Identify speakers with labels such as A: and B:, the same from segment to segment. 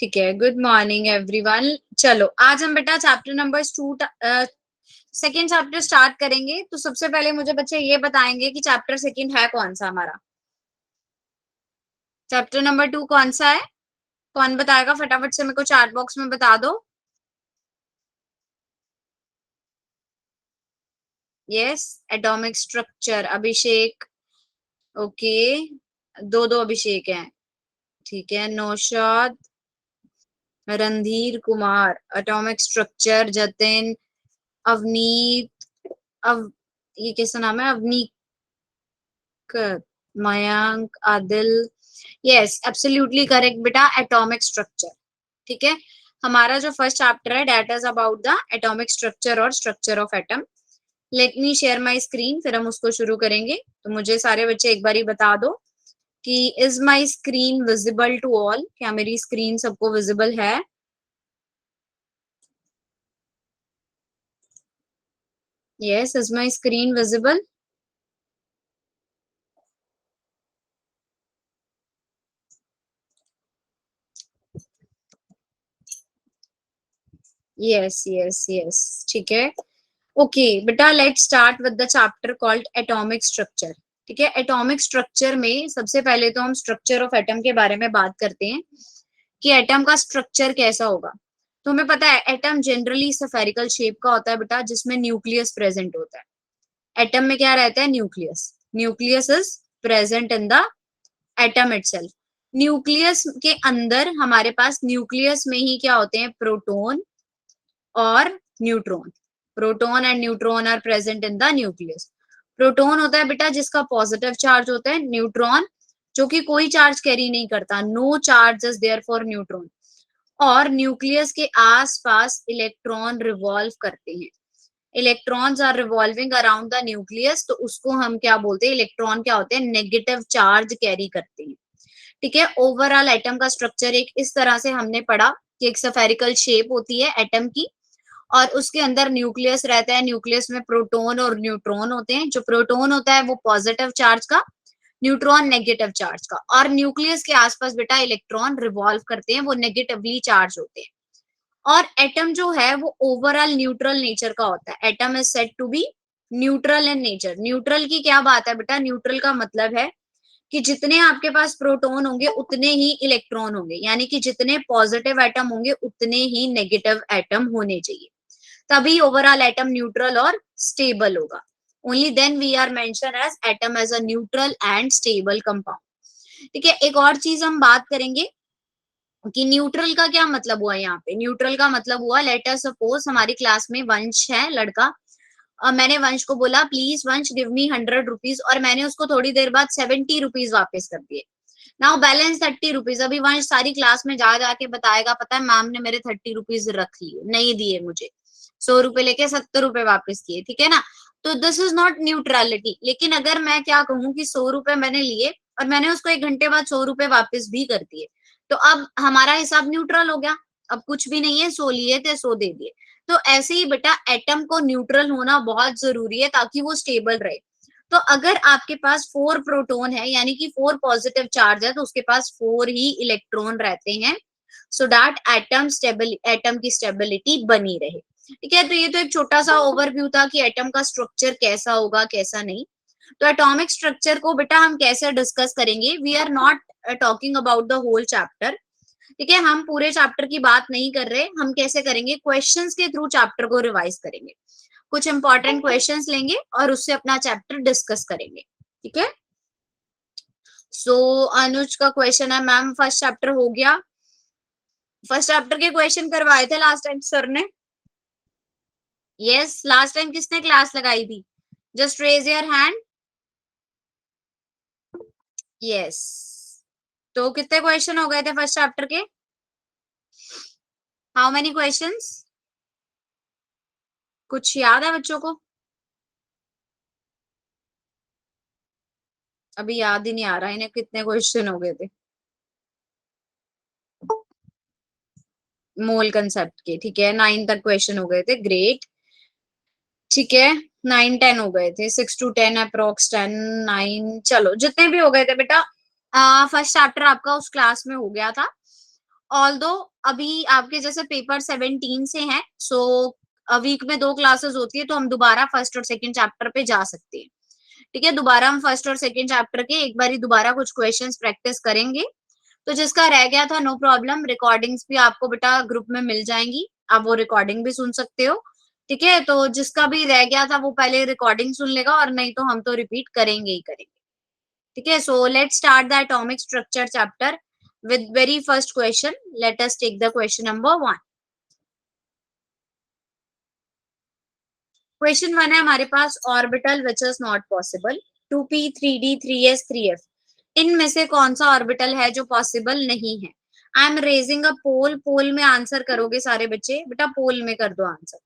A: ठीक है, good morning everyone. चलो आज हम बेटा chapter number 2 second chapter start करेंगे। तो सबसे पहले मुझे बच्चे ये बताएंगे कि चैप्टर सेकेंड है कौन सा हमारा। चैप्टर नंबर 2 कौन सा है? कौन बताएगा? फटाफट से मेरे को चैट बॉक्स में बता दो। Yes, atomic structure. Abhishek. Okay, दो दो अभिषेक हैं। ठीक है, नौशाद, रणधीर कुमार, एटॉमिक स्ट्रक्चर, जतिन, अवनीत, अव ये कैसा नाम है? Avneek, Mayank, Adil. Yes, absolutely correct बेटा, एटॉमिक स्ट्रक्चर। ठीक है, हमारा जो फर्स्ट चैप्टर है that is about the atomic structure और structure of atom. Let me share my screen, फिर हम उसको शुरू करेंगे। तो मुझे सारे बच्चे एक बार ही बता दो कि is my screen visible to all? क्या मेरी स्क्रीन सबको विजिबल है? Yes, is my screen visible? Yes yes yes, ठीक है। ओके बेटा, let start with the chapter called atomic structure. ठीक है, एटॉमिक स्ट्रक्चर में सबसे पहले तो हम स्ट्रक्चर ऑफ एटम के बारे में बात करते हैं कि एटम का स्ट्रक्चर कैसा होगा। तो हमें पता है एटम जनरली स्फेरिकल शेप का होता है बेटा, जिसमें न्यूक्लियस प्रेजेंट होता है। एटम में क्या रहता है? Nucleus. Nucleus is present in the atom itself. Nucleus के अंदर हमारे पास न्यूक्लियस में ही क्या होते हैं? प्रोटॉन और neutron. Proton and neutron are present in the nucleus. Proton होता है बेटा जिसका पॉजिटिव चार्ज होता है। न्यूट्रॉन जो कि कोई चार्ज कैरी नहीं करता, no charge is there for neutron. और न्यूक्लियस के आसपास इलेक्ट्रॉन रिवॉल्व करते हैं। Electrons are revolving around the nucleus, तो उसको हम क्या बोलते हैं? इलेक्ट्रॉन क्या होते हैं? नेगेटिव चार्ज कैरी करते हैं। ठीक है, ओवरऑल एटम का स्ट्रक्चर एक इस तरह से हमने पढ़ा कि एक स्फेरिकल शेप होती है एटम की, और उसके अंदर न्यूक्लियस रहता है। न्यूक्लियस में प्रोटॉन और न्यूट्रॉन होते हैं। जो प्रोटॉन होता है वो पॉजिटिव चार्ज का, न्यूट्रॉन नेगेटिव चार्ज का। और न्यूक्लियस के आसपास बेटा इलेक्ट्रॉन रिवॉल्व करते हैं, वो नेगेटिवली चार्ज होते हैं। और एटम जो है वो ओवरऑल न्यूट्रल नेचर का होता है। Atom is said to be neutral in nature. Neutral की क्या बात है बेटा? न्यूट्रल का मतलब है कि जितने आपके पास प्रोटॉन होंगे उतने ही इलेक्ट्रॉन होंगे, यानी कि जितने पॉजिटिव एटम होंगे उतने ही नेगेटिव एटम होने चाहिए, तभी ओवरऑल एटम न्यूट्रल और स्टेबल होगा। Only then we are mention as atom as a neutral and stable compound. ठीक है, एक और चीज हम बात करेंगे कि न्यूट्रल का क्या मतलब हुआ। यहाँ पे न्यूट्रल का मतलब हुआ, लेट अस सपोज हमारी क्लास में वंश है लड़का, और मैंने वंश को बोला प्लीज वंश गिव मी 100 रुपीज, और मैंने उसको थोड़ी देर बाद 70 रुपीज वापस कर दिए। Now balance 30 rupees. अभी वंश सारी क्लास में जा जाके बताएगा पता है मैम ने मेरे 30 रुपीज रख लिए, नहीं दिए मुझे, 100 रुपए लेके 70 रुपए वापस किए। ठीक है ना, तो दिस इज नॉट न्यूट्रलिटी। लेकिन अगर मैं क्या कहूँ कि 100 रुपए मैंने लिए और मैंने उसको 1 घंटे बाद 100 रुपए वापस भी कर दिए, तो अब हमारा हिसाब न्यूट्रल हो गया। अब कुछ भी नहीं है, 100 लिए थे 100 दे दिए। तो ऐसे ही बेटा एटम को न्यूट्रल होना बहुत जरूरी है ताकि वो स्टेबल रहे। तो अगर आपके पास 4 प्रोटॉन है यानी कि 4 पॉजिटिव चार्ज है, तो उसके पास 4 ही इलेक्ट्रॉन रहते हैं, सो दैट एटम की स्टेबिलिटी बनी रहे। ठीक है, तो ये तो एक छोटा सा ओवरव्यू था कि एटम का स्ट्रक्चर कैसा होगा कैसा नहीं। तो एटॉमिक स्ट्रक्चर को बेटा हम कैसे डिस्कस करेंगे? We are not talking about the whole chapter. ठीक है, हम पूरे चैप्टर की बात नहीं कर रहे। हम कैसे करेंगे? क्वेश्चंस के थ्रू चैप्टर को रिवाइज करेंगे। कुछ इंपॉर्टेंट क्वेश्चंस लेंगे और उससे अपना चैप्टर डिस्कस करेंगे। ठीक है, सो अनुज का क्वेश्चन है मैम फर्स्ट चैप्टर हो गया? फर्स्ट चैप्टर के क्वेश्चन करवाए थे लास्ट टाइम सर ने। यस, लास्ट टाइम किसने क्लास लगाई थी? Just raise your hand. Yes, तो कितने क्वेश्चन हो गए थे फर्स्ट चैप्टर के? How many questions? कुछ याद है बच्चों को? अभी याद ही नहीं आ रहा इन्हें कितने क्वेश्चन हो गए थे मोल कंसेप्ट के। ठीक है, 9 तक क्वेश्चन हो गए थे, ग्रेट। ठीक है, 9 10 हो गए थे, 6 to 10 अप्रोक्स 10 9, चलो जितने भी हो गए थे बेटा। फर्स्ट चैप्टर आपका उस क्लास में हो गया था। ऑल्दो अभी आपके जैसे पेपर 17 से हैं, सो वीक में 2 क्लासेस होती है, तो हम दोबारा फर्स्ट और सेकंड चैप्टर पे जा सकते हैं। ठीक है, दोबारा हम फर्स्ट और सेकंड चैप्टर के एक बारी दोबारा कुछ क्वेश्चंस प्रैक्टिस करेंगे। तो जिसका रह गया था नो प्रॉब्लम, रिकॉर्डिंग्स भी आपको बेटा ग्रुप में मिल जाएंगी, आप वो रिकॉर्डिंग भी सुन सकते हो। ठीक है, तो जिसका भी रह गया था वो पहले रिकॉर्डिंग सुन लेगा, और नहीं तो हम तो रिपीट करेंगे ही करेंगे। ठीक है, so let's start the atomic structure chapter with very first question. Let us take the question number 1. Question 1 है हमारे पास, orbital which is not possible, 2p 3d 3s 3f, इनमें से कौन सा ऑर्बिटल है जो पॉसिबल नहीं है? आई एम रेजिंग अ पोल, पोल में आंसर करोगे सारे बच्चे, बेटा पोल में कर दो आंसर।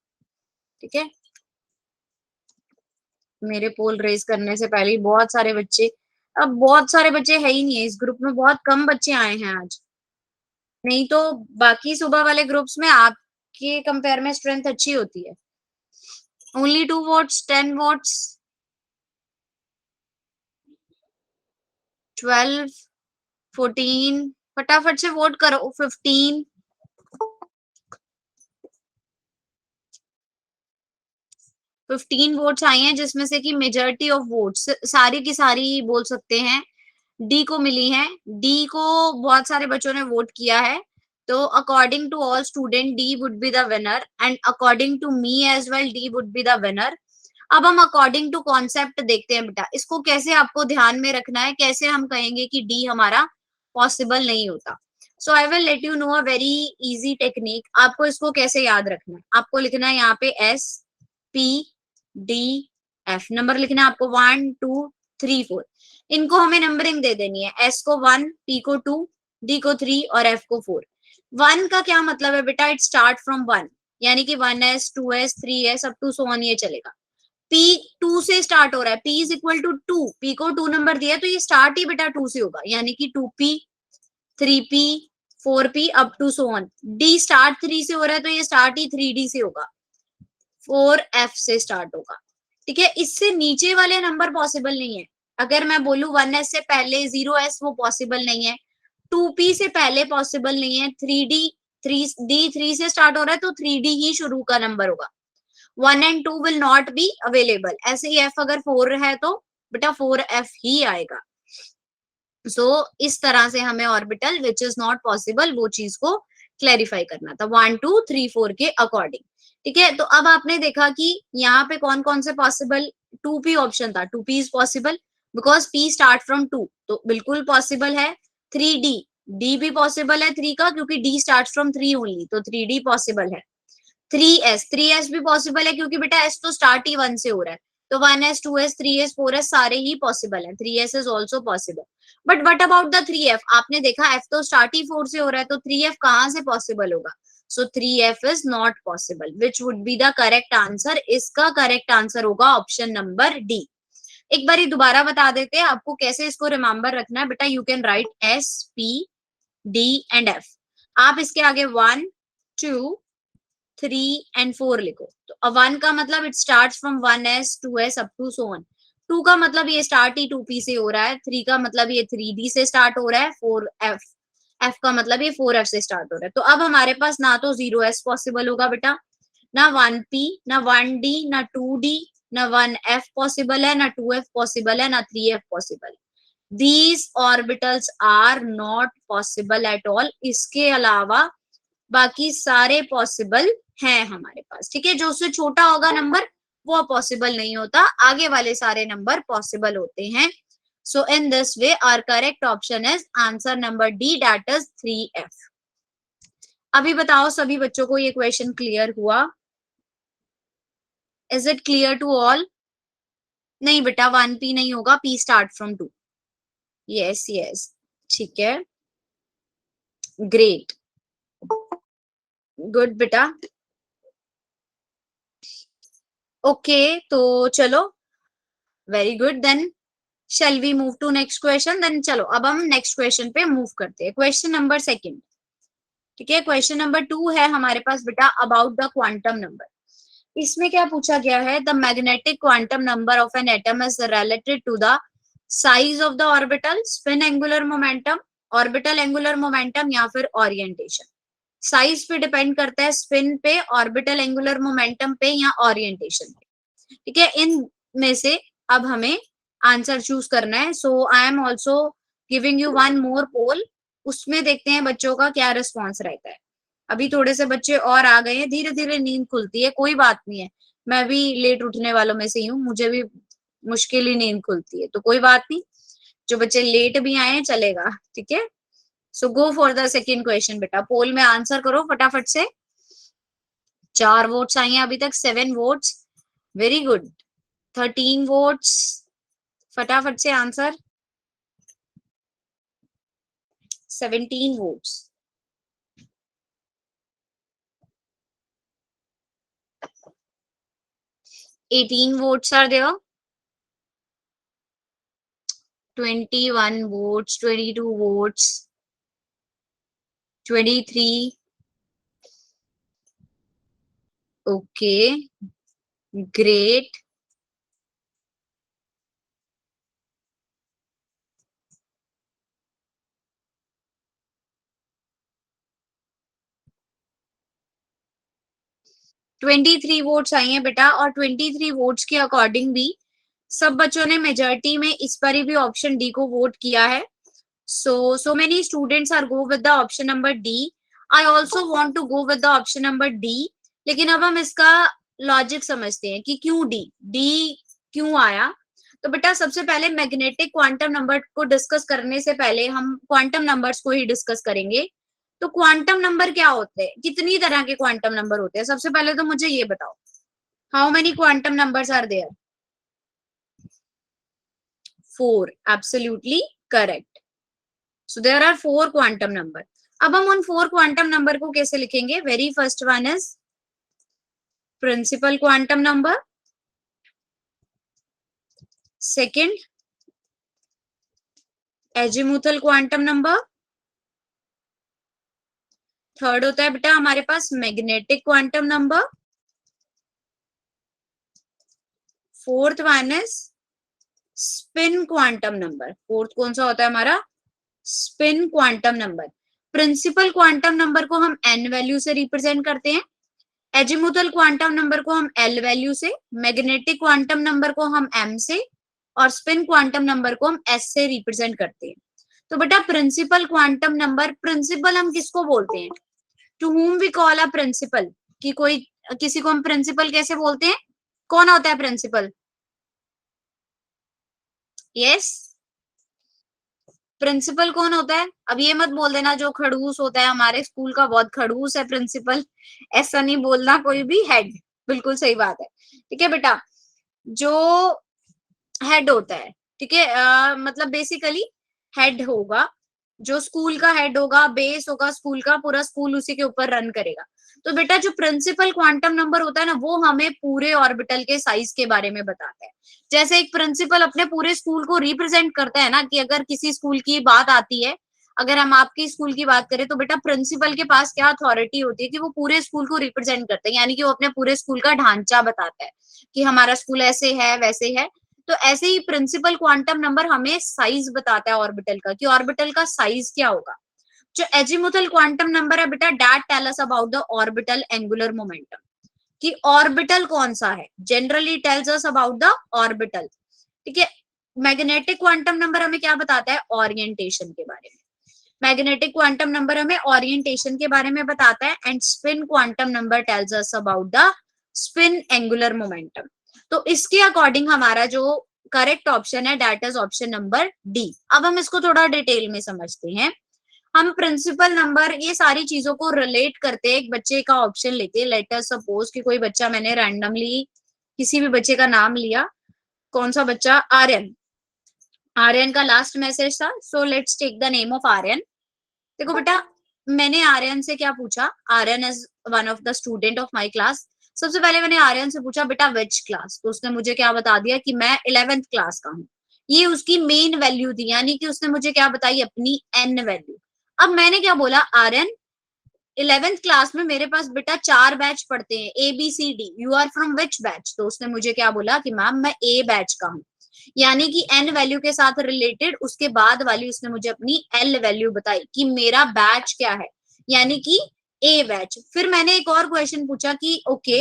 A: ठीक है, मेरे पोल रेज करने से पहले ही बहुत सारे बच्चे, अब बहुत सारे बच्चे है ही नहीं है इस ग्रुप में, बहुत कम बच्चे आए हैं आज, नहीं तो बाकी सुबह वाले ग्रुप्स में आपके कंपेयर में स्ट्रेंथ अच्छी होती है। ओनली 2 votes, 10 votes, 12, 14, फटाफट से वोट करो। 15, 15 वोट्स आई हैं, जिसमें से कि मेजॉरिटी ऑफ वोट्स सारी की सारी बोल सकते हैं डी को मिली है। डी को बहुत सारे बच्चों ने वोट किया है, तो according to all student D would be the winner, and according to me as well D would be the winner. अब हम अकॉर्डिंग टू कॉन्सेप्ट देखते हैं बेटा, इसको कैसे आपको ध्यान में रखना है, कैसे हम कहेंगे कि डी हमारा पॉसिबल नहीं होता। So I will let you know a very easy technique. आपको इसको कैसे याद रखना है, आपको लिखना है यहाँ पे S P D F, number लिखना है आपको 1 2 3 4, इनको हमें नंबरिंग दे देनी है, एस को 1, पी को 2, डी को 3 और एफ को 4। 1 का क्या मतलब है बेटा, इट स्टार्ट फ्रॉम 1, यानी कि 1s 2s 3s up to so on ये चलेगा। पी 2 से स्टार्ट हो रहा है, P is equal to 2, P को 2 नंबर दिया है, तो ये स्टार्ट ही बेटा 2 से होगा, यानी कि 2p 3p 4p up to so on. D start 3 से हो रहा है, तो ये स्टार्ट ही 3d से होगा, 4f से स्टार्ट होगा। ठीक है, इससे नीचे वाले नंबर पॉसिबल नहीं है। अगर मैं बोलूं 1s से पहले 0s, वो पॉसिबल नहीं है। 2p से पहले पॉसिबल नहीं है। 3d 3d 3 से स्टार्ट हो रहा है, तो 3d ही शुरू का नंबर होगा। 1 and 2 will not be available। ऐसे ही f अगर 4 है तो बेटा 4f ही आएगा। इस तरह से हमें orbital which is not possible वो चीज को क्लैरिफाई करना था 1 2 3 4 के अकॉर्डिंग। ठीक है, तो अब आपने देखा कि यहाँ पे कौन कौन से पॉसिबल, 2p ऑप्शन था, 2p is possible because p start from 2, तो बिल्कुल पॉसिबल है। 3d, d भी पॉसिबल है 3 का, क्योंकि d स्टार्ट फ्रॉम 3 ओनली, तो 3d पॉसिबल है। 3s भी पॉसिबल है, क्योंकि बेटा s तो स्टार्ट ही 1 से हो रहा है, तो 1s 2s 3s 4s सारे ही पॉसिबल है। 3s is also possible, but what about the 3f? आपने देखा f तो स्टार्ट ही 4 से हो रहा है, तो 3f कहां से पॉसिबल होगा? सो 3f is not possible, which would be the correct answer? इसका करेक्ट आंसर होगा ऑप्शन नंबर डी। एक बार दोबारा बता देते हैं आपको कैसे इसको रिमेम्बर रखना है बेटा। You can write s p d and f, आप इसके आगे 1 2 3 एंड 4 लिखो। तो 1 का मतलब it start from 1s 2s up to so on. 2 का मतलब ये स्टार्ट ही 2p से हो रहा है। 3 का मतलब ये 3d से स्टार्ट हो रहा है। 4f, f का मतलब ये 4f से स्टार्ट हो रहा है। तो अब हमारे पास ना तो 0s पॉसिबल होगा बेटा, ना 1p, ना 1d, ना 2d, ना 1f पॉसिबल है, ना 2f पॉसिबल है, ना 3f पॉसिबल है। These orbitals are not possible at all। इसके अलावा बाकी सारे पॉसिबल हैं हमारे पास। ठीक है, जो उससे छोटा होगा नंबर वो पॉसिबल नहीं होता, आगे वाले सारे नंबर पॉसिबल होते हैं। So in this way our correct option is answer number D, that is 3f। अभी बताओ सभी बच्चों को ये क्वेश्चन क्लियर हुआ? Is it clear to all? नहीं बेटा 1p नहीं होगा, p start from 2। Yes yes, ठीक है, ग्रेट, गुड बेटा। ओके, तो चलो, very good, then shall we move to next question? then चलो अब हम नेक्स्ट क्वेश्चन पे मूव करते हैं। Question number 2। ठीक है, क्वेश्चन नंबर 2 है हमारे पास बेटा अबाउट द क्वांटम नंबर। इसमें क्या पूछा गया है? The magnetic quantum number of an atom is related to the size of the orbital, spin angular momentum, orbital angular momentum या फिर ओरिएंटेशन। साइज पे डिपेंड करता है, स्पिन पे, ऑर्बिटल एंगुलर मोमेंटम पे या ओरिएंटेशन पे। ठीक है, इन में से अब हमें आंसर चूज करना है। So I am also giving you one more poll, उसमें देखते हैं बच्चों का क्या रिस्पॉन्स रहता है। अभी थोड़े से बच्चे और आ गए हैं, धीरे धीरे नींद खुलती है, कोई बात नहीं है, मैं भी लेट उठने वालों में से ही हूँ, मुझे भी मुश्किल ही नींद खुलती है, तो कोई बात नहीं, जो बच्चे लेट भी आए चलेगा। ठीक है, so go for the second question बेटा, पोल में आंसर करो फटाफट से। 4 वोट्स आई हैं अभी तक, 7 वोट्स, वेरी गुड। 13 वोट्स, फटाफट से answer. 17 votes, 18 votes are there, 21 votes, 22 votes, 23. Okay, great. Twenty three votes आई हैं बेटा, और 23 वोट्स के अकॉर्डिंग भी सब बच्चों ने मेजॉरिटी में इस पर ही भी ऑप्शन डी को वोट किया है। so many students are go with the option number D. I also want to go with the option number D, लेकिन अब हम इसका लॉजिक समझते हैं कि क्यों डी क्यों आया। तो बेटा सबसे पहले मैग्नेटिक क्वांटम नंबर को डिस्कस करने से पहले हम क्वांटम नंबर्स को ही डिस्कस करेंगे। तो क्वांटम नंबर क्या होते हैं, कितनी तरह के क्वांटम नंबर होते हैं, सबसे पहले तो मुझे ये बताओ, how many quantum numbers are there? 4, absolutely correct. So there are 4 quantum number. अब हम उन 4 क्वांटम नंबर को कैसे लिखेंगे? Very first one is principal quantum number, second azimuthal quantum number, third होता है बेटा हमारे पास magnetic quantum number, fourth one is spin quantum number. Fourth कौन सा होता है हमारा? Spin quantum number. Principal quantum number को हम एन वैल्यू से रिप्रेजेंट करते हैं, एजीमुथल क्वांटम नंबर को हम एल वैल्यू से, मैग्नेटिक क्वांटम नंबर को हम एम से, और स्पिन क्वांटम नंबर को हम एस से रिप्रेजेंट करते हैं। तो बेटा प्रिंसिपल क्वांटम नंबर, प्रिंसिपल हम किसको बोलते हैं? To whom we call a principal, कि कोई किसी को हम प्रिंसिपल कैसे बोलते हैं? कौन होता है प्रिंसिपल? यस, प्रिंसिपल कौन होता है? अब ये मत बोल देना जो खड़ूस होता है, हमारे स्कूल का बहुत खड़ूस है प्रिंसिपल, ऐसा नहीं बोलना कोई भी। हेड, बिल्कुल सही बात है। ठीक है बेटा, जो हेड होता है, ठीक है, मतलब बेसिकली हेड होगा, जो स्कूल का हेड होगा, बेस होगा स्कूल का, पूरा स्कूल उसी के ऊपर रन करेगा। तो बेटा जो प्रिंसिपल क्वांटम नंबर होता है ना, वो हमें पूरे ऑर्बिटल के साइज के बारे में बताता है। जैसे एक प्रिंसिपल अपने पूरे स्कूल को रिप्रेजेंट करता है ना, कि अगर किसी स्कूल की बात आती है, अगर हम आपके स्कूल की बात करें, तो बेटा प्रिंसिपल के पास क्या अथॉरिटी होती है कि वो पूरे स्कूल को रिप्रेजेंट करते हैं, यानी कि वो अपने पूरे स्कूल का ढांचा बताता है कि हमारा स्कूल ऐसे है वैसे है। तो ऐसे ही प्रिंसिपल क्वांटम नंबर हमें साइज बताता है ऑर्बिटल का, कि ऑर्बिटल का साइज क्या होगा। जो एजीमुथल क्वांटम नंबर है बेटा, that tell us about the orbital angular momentum, कि ऑर्बिटल कौन सा है, generally tells us about the orbital. ठीक है, मैग्नेटिक क्वांटम नंबर हमें क्या बताता है? ओरिएंटेशन के बारे में। मैग्नेटिक क्वांटम नंबर हमें ओरिएंटेशन के बारे में बताता है, and spin quantum number tales us about the spin angular momentum. तो इसके अकॉर्डिंग हमारा जो करेक्ट ऑप्शन है that is option number D. अब हम इसको थोड़ा डिटेल में समझते हैं। हम प्रिंसिपल नंबर, ये सारी चीजों को रिलेट करते हैं, एक बच्चे का ऑप्शन लेते हैं। लेट अस सपोज कि कोई बच्चा, मैंने रैंडमली किसी भी बच्चे का नाम लिया, कौन सा बच्चा? आर्यन। आर्यन का लास्ट मैसेज था, so let's take the name of Aryan. देखो बेटा, मैंने आर्यन से क्या पूछा? Aryan is one of the student of my class. सबसे पहले मैंने आर्यन से पूछा बेटा विच क्लास, तो उसने मुझे क्या बता दिया कि मैं 11th क्लास का हूँ। ये उसकी मेन वैल्यू थी, यानी कि उसने मुझे क्या बताई? अपनी एन वैल्यू। अब मैंने क्या बोला? आर्यन 11th क्लास में मेरे पास बेटा 4 बैच पढ़ते हैं, A B C D, you are from which batch? तो उसने मुझे क्या बोला कि मैम मैं ए बैच का हूँ। यानी कि n वैल्यू के साथ रिलेटेड उसके बाद वाली उसने मुझे अपनी l वैल्यू बताई कि मेरा बैच क्या है, यानी कि ए बैच। फिर मैंने एक और क्वेश्चन पूछा कि ओके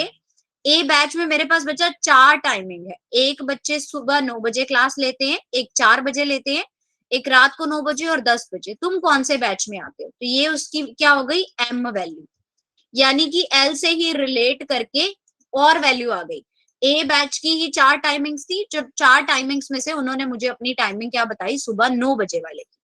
A: ए बैच में मेरे पास बचा 4 टाइमिंग है, एक बच्चे सुबह 9 बजे क्लास लेते हैं, एक 4 बजे लेते हैं, एक रात को 9 बजे और 10 बजे, तुम कौन से बैच में आते हो? तो ये उसकी क्या हो गई, m वैल्यू, यानी कि l से ही रिलेट करके और वैल्यू आ गई। ए बैच की ही 4 टाइमिंग्स थी, जो 4 टाइमिंग्स में से उन्होंने मुझे अपनी टाइमिंग क्या बताई, सुबह 9 बजे वाले की,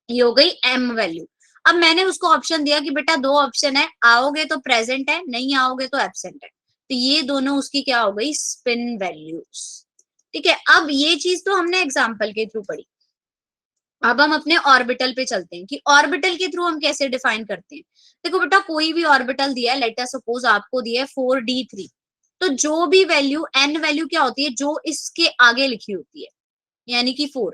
A: ये हो गई m वैल्यू। अब मैंने उसको ऑप्शन दिया कि बेटा 2 ऑप्शन है, आओगे तो प्रेजेंट है, नहीं आओगे तो एब्सेंट है, तो ये दोनों उसकी क्या हो गई, स्पिन वैल्यूज। ठीक है, अब ये चीज तो हमने एग्जाम्पल के थ्रू पढ़ी। अब हम अपने ऑर्बिटल पे चलते हैं कि ऑर्बिटल के थ्रू हम कैसे डिफाइन करते हैं। देखो बेटा, कोई भी ऑर्बिटल दिया है, लेट अस सपोज आपको दिया है 4d3, तो जो भी वैल्यू n वैल्यू क्या होती है, जो इसके आगे लिखी होती है, यानी कि 4।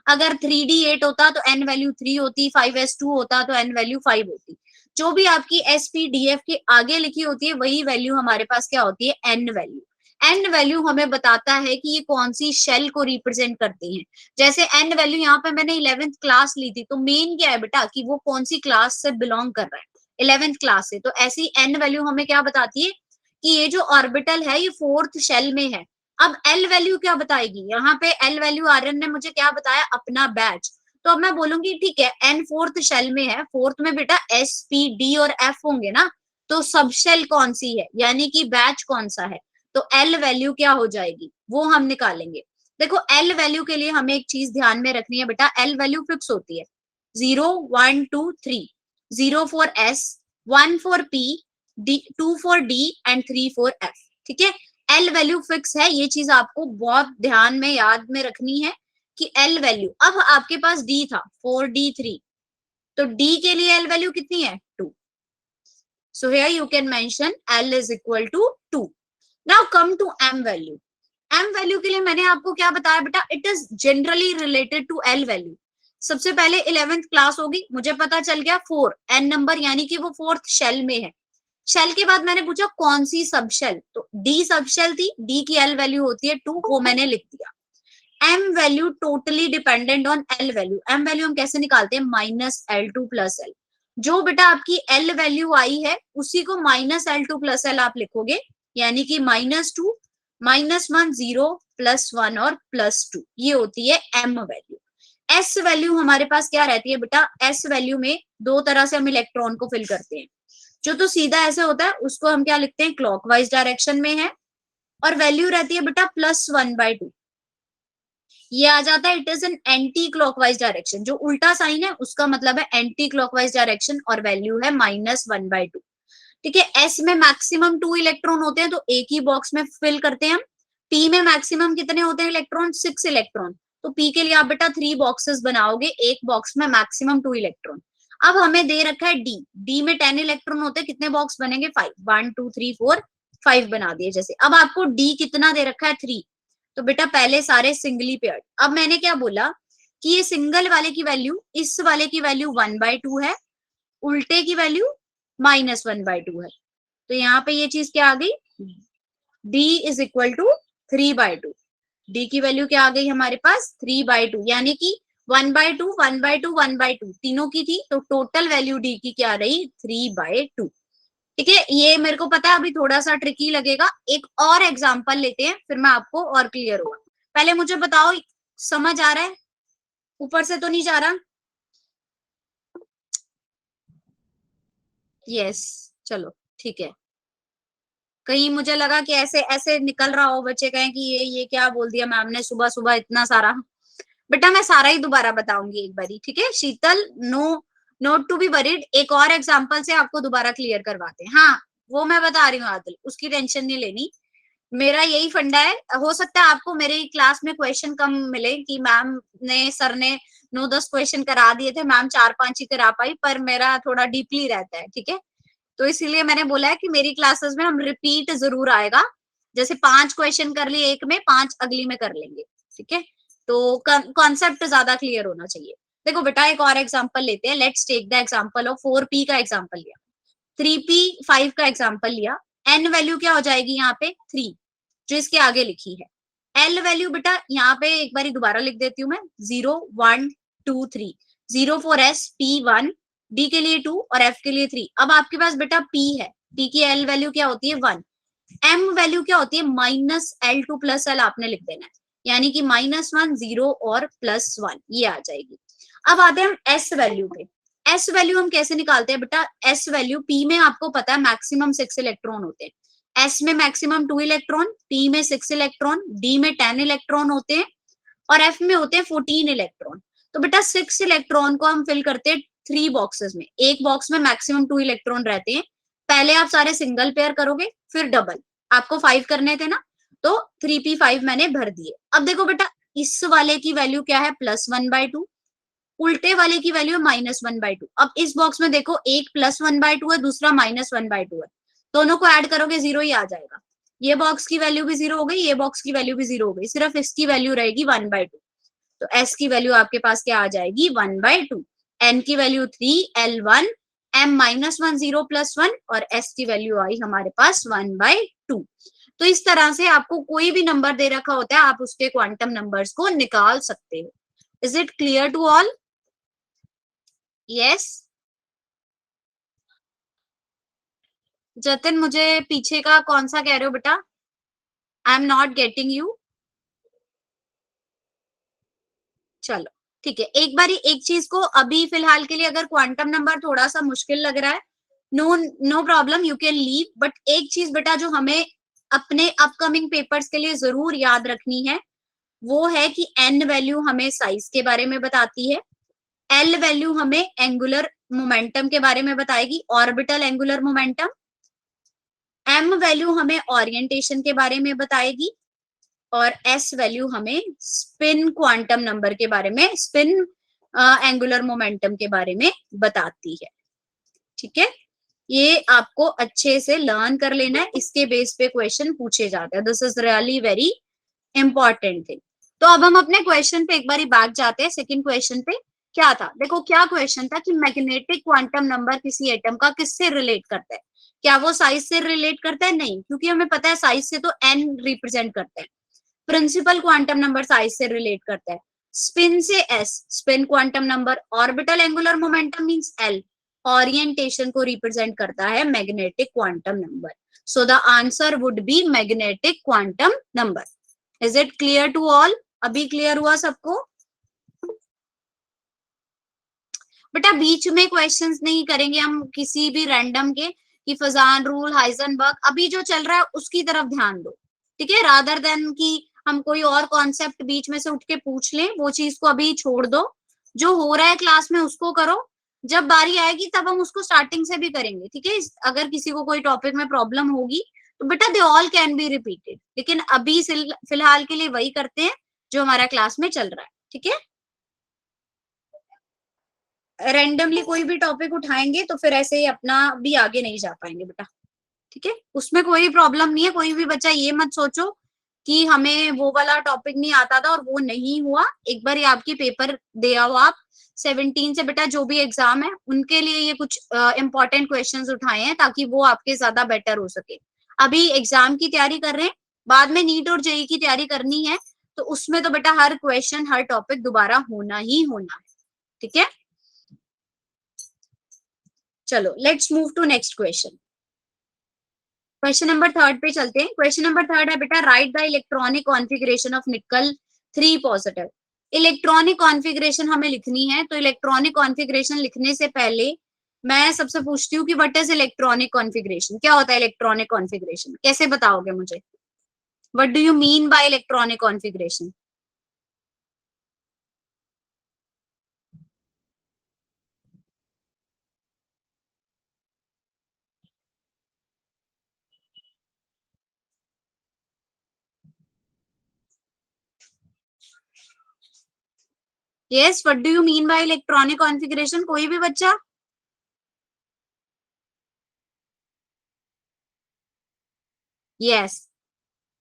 A: अगर 3d8 होता तो n वैल्यू 3 होती, 5s2 होता तो n वैल्यू 5 होती। जो भी आपकी spdf के आगे लिखी होती है वही वैल्यू हमारे पास क्या होती है, n वैल्यू। n वैल्यू हमें बताता है कि ये कौन सी शेल को रिप्रेजेंट करती है। जैसे n वैल्यू यहाँ पे मैंने 11th क्लास ली थी, तो मेन क्या है बेटा कि वो कौन सी क्लास से बिलोंग कर रहा है, 11th क्लास से। तो ऐसी n वैल्यू हमें क्या बताती है कि ये जो ऑर्बिटल है ये 4th शेल में है। अब एल वैल्यू क्या बताएगी, यहाँ पे एल वैल्यू आर्यन ने मुझे क्या बताया, अपना बैच। तो अब मैं बोलूंगी ठीक है एन 4th शेल में है, 4th में बेटा एस पी डी और एफ होंगे ना, तो सब शेल कौन सी है, यानी कि बैच कौन सा है, तो एल वैल्यू क्या हो जाएगी वो हम निकालेंगे। देखो एल वैल्यू के लिए हमें एक चीज ध्यान में रखनी है बेटा, एल वैल्यू फिक्स होती है, 0 1 2 3, 0 for S, 1 for P, 2 for D and 3 for F. ठीक है, एल वैल्यू फिक्स है, ये चीज आपको बहुत ध्यान में याद में रखनी है कि एल वैल्यू। अब आपके पास डी था 4d3, तो डी के लिए एल वैल्यू कितनी है, 2। So here you can mention L is equal to 2। Now come to M value. M value के लिए मैंने आपको क्या बताया बेटा, it is generally related to L value. सबसे पहले 11th क्लास होगी, मुझे पता चल गया 4 एन नंबर, यानी कि वो 4th शेल में है। शेल के बाद मैंने पूछा कौन सी सब शेल, तो डी सब शेल थी, डी की एल वैल्यू होती है 2, वो मैंने लिख दिया। M value totally dependent on L value. M value हम कैसे निकालते हैं, -L2 + L। जो बेटा आपकी एल वैल्यू आई है उसी को -L2 + L आप लिखोगे, यानी कि -2 -1 0 +1 और +2, ये होती है एम वैल्यू। एस वैल्यू हमारे पास क्या रहती है बेटा, एस वैल्यू में दो तरह से हम इलेक्ट्रॉन को फिल करते हैं। जो तो सीधा ऐसे होता है उसको हम क्या लिखते हैं, क्लॉकवाइज डायरेक्शन में है, और वैल्यू रहती है बेटा +1/2, ये आ जाता है, it is an anti clockwise direction. जो उल्टा साइन है उसका मतलब है एंटी क्लॉकवाइज डायरेक्शन, और वैल्यू है -1/2। ठीक है, एस में मैक्सिमम 2 इलेक्ट्रॉन होते हैं, तो एक ही बॉक्स में फिल करते हैं हम। पी में मैक्सिमम कितने होते हैं इलेक्ट्रॉन, 6 इलेक्ट्रॉन, तो पी के लिए आप बेटा 3 बॉक्सेस बनाओगे, एक बॉक्स में मैक्सिमम 2 इलेक्ट्रॉन। अब हमें दे रखा है डी, डी में 10 इलेक्ट्रॉन होते हैं, कितने बॉक्स बनेंगे, 5, 1 2 3 4 5 बना दिए जैसे। अब आपको डी कितना दे रखा है, 3, तो बेटा पहले सारे सिंगली पेयर्ड। अब मैंने क्या बोला कि ये सिंगल वाले की वैल्यू इस वाले की वैल्यू 1/2 है, उल्टे की वैल्यू -1/2 है, तो यहाँ पे ये चीज क्या आ गई, d is equal to 3/2। D की वैल्यू क्या आ गई हमारे पास, 3/2, यानी कि 1/2 1/2 1/2 तीनों की थी, तो टोटल वैल्यू डी की क्या रही, 3/2। ठीक है, ये मेरे को पता है अभी थोड़ा सा ट्रिकी लगेगा, एक और एग्जांपल लेते हैं फिर मैं आपको और क्लियर होगा। पहले मुझे बताओ समझ आ रहा है, ऊपर से तो नहीं जा रहा, यस चलो ठीक है। कहीं मुझे लगा कि ऐसे ऐसे निकल रहा हो, बच्चे कहें कि ये क्या बोल दिया मैम ने सुबह सुबह इतना सारा। बेटा मैं सारा ही दोबारा बताऊंगी एक बारी, ठीक है Sheetal, no not to be worried, एक और एग्जांपल से आपको दोबारा क्लियर करवाते हैं। हाँ वो मैं बता रही हूँ आदिल, उसकी टेंशन नहीं लेनी, मेरा यही फंडा है। हो सकता है आपको मेरे क्लास में क्वेश्चन कम मिले कि मैम ने सर ने 9-10 क्वेश्चन करा दिए थे, मैम 4-5 ही करा पाई, पर मेरा थोड़ा डीपली रहता है, ठीक है, तो इसीलिए मैंने बोला है कि मेरी क्लासेस में हम रिपीट जरूर आएगा, जैसे 5 क्वेश्चन कर लिए एक में, 5 अगली में कर लेंगे, ठीक है, तो कॉन्सेप्ट ज्यादा क्लियर होना चाहिए। देखो बेटा एक और एग्जांपल लेते हैं, let's take the example of 4p का एग्जांपल लिया, 3p 5 का एग्जांपल लिया, n वैल्यू क्या हो जाएगी यहाँ पे 3, जो इसके आगे लिखी है, एल वैल्यू बेटा यहाँ पे एक बार दोबारा लिख देती हूँ मैं, 0 1 2 3, 0 फॉर एस, P1, डी के लिए 2 और एफ के लिए 3। अब आपके पास बेटा P है, P की एल वैल्यू क्या होती है 1, एम वैल्यू क्या होती है -L2 + L आपने लिख देना है, यानी कि -1 0 और +1 ये आ जाएगी। अब आते हैं हम एस वैल्यू पे। एस वैल्यू हम कैसे निकालते हैं बेटा, एस वैल्यू पी में आपको पता है मैक्सिमम 6 इलेक्ट्रॉन होते हैं, एस में मैक्सिमम 2 इलेक्ट्रॉन, पी में 6 इलेक्ट्रॉन, डी में 10 इलेक्ट्रॉन होते हैं और एफ में होते हैं 14 इलेक्ट्रॉन। तो बेटा 6 इलेक्ट्रॉन को हम फिल करते हैं 3 बॉक्सेस में, एक बॉक्स में मैक्सिमम 2 इलेक्ट्रॉन रहते हैं, पहले आप सारे सिंगल पेयर करोगे फिर डबल, आपको 5 करने थे ना, तो 3p5 मैंने भर दिए। अब देखो बेटा इस वाले की वैल्यू क्या है +1/2, उल्टे वाले की वैल्यू है -1/2। अब इस बॉक्स में देखो एक +1/2 है, दूसरा -1/2 है, दोनों को ऐड करोगे 0 ही आ जाएगा, ये बॉक्स की वैल्यू भी 0 हो गई, ये बॉक्स की वैल्यू भी 0 हो गई, सिर्फ इसकी वैल्यू रहेगी 1/2। तो एस की वैल्यू आपके पास क्या आ जाएगी 1/2, एन की वैल्यू 3, L1, m -1 0 +1 और एस की वैल्यू आई हमारे पास 1/2। तो इस तरह से आपको कोई भी नंबर दे रखा होता है, आप उसके क्वांटम नंबर्स को निकाल सकते हो। Is it clear to all? Yes. Jatin मुझे पीछे का कौन सा कह रहे हो बेटा? I am not getting you. चलो ठीक है, एक बारी एक चीज को अभी फिलहाल के लिए अगर क्वांटम नंबर थोड़ा सा मुश्किल लग रहा है, no no problem, you can leave, but एक चीज बेटा जो हमें अपने अपकमिंग पेपर्स के लिए जरूर याद रखनी है, वो है कि एन वैल्यू हमें साइज के बारे में बताती है, एल वैल्यू हमें एंगुलर मोमेंटम के बारे में बताएगी, orbital angular momentum, M value हमें ओरिएंटेशन के बारे में बताएगी और एस वैल्यू हमें स्पिन क्वांटम नंबर के बारे में, स्पिन एंगुलर मोमेंटम के बारे में बताती है। ठीक है, ये आपको अच्छे से लर्न कर लेना है, इसके बेस पे क्वेश्चन पूछे जाते हैं, this is really very important thing. तो अब हम अपने क्वेश्चन पे एक बार बैक जाते हैं, सेकंड क्वेश्चन पे क्या था, देखो क्या क्वेश्चन था कि मैग्नेटिक क्वांटम नंबर किसी एटम का किससे रिलेट करता है, क्या वो साइज से रिलेट करता है? नहीं, क्योंकि हमें पता है साइज से तो एन रिप्रेजेंट करता है, प्रिंसिपल क्वांटम नंबर साइज से रिलेट करता है, स्पिन से S, spin quantum number, orbital angular momentum means L, orientation को रिप्रेजेंट करता है magnetic quantum number, so the answer would be magnetic quantum number. Is it clear to all? अभी clear हुआ सबको? बेटा बीच में क्वेश्चंस नहीं करेंगे हम किसी भी रैंडम के, कि फजान रूल, हाइजनबर्ग, अभी जो चल रहा है उसकी तरफ ध्यान दो, ठीक है, रादर देन कि हम कोई और कॉन्सेप्ट बीच में से उठ के पूछ लें, वो चीज को अभी छोड़ दो, जो हो रहा है क्लास में उसको करो, जब बारी आएगी तब हम उसको स्टार्टिंग से भी करेंगे, ठीक है। अगर किसी को कोई टॉपिक में प्रॉब्लम होगी तो बेटा they all can be repeated, लेकिन अभी फिलहाल के लिए वही करते हैं जो हमारा क्लास में चल रहा है, ठीक है। रैंडमली कोई भी टॉपिक उठाएंगे तो फिर ऐसे ही अपना भी आगे नहीं जा पाएंगे बेटा, ठीक है, उसमें कोई प्रॉब्लम नहीं है, कोई भी बच्चा ये मत सोचो कि हमें वो वाला टॉपिक नहीं आता था और वो नहीं हुआ, एक बार ये आपकी पेपर दे आओ आप 17 से बेटा, जो भी एग्जाम है उनके लिए ये कुछ इंपॉर्टेंट क्वेश्चंस उठाए हैं ताकि वो आपके ज्यादा बेटर हो सके। अभी एग्जाम की तैयारी कर रहे हैं, बाद में नीट और जेई की तैयारी करनी है, तो उसमें तो बेटा हर क्वेश्चन हर टॉपिक दोबारा होना ही होना है, ठीक है। चलो let's move to next question, question number third पे चलते हैं। क्वेश्चन नंबर थर्ड है बेटा, write the electronic configuration of nickel 3 positive. Electronic configuration हमें लिखनी है, तो इलेक्ट्रॉनिक कॉन्फ़िगरेशन लिखने से पहले मैं सबसे पूछती हूँ कि व्हाट इज इलेक्ट्रॉनिक कॉन्फ़िगरेशन, क्या होता है इलेक्ट्रॉनिक कॉन्फ़िगरेशन, कैसे बताओगे मुझे, what do you mean by electronic configuration? Yes, what do you mean by electronic configuration, कोई भी बच्चा? यस,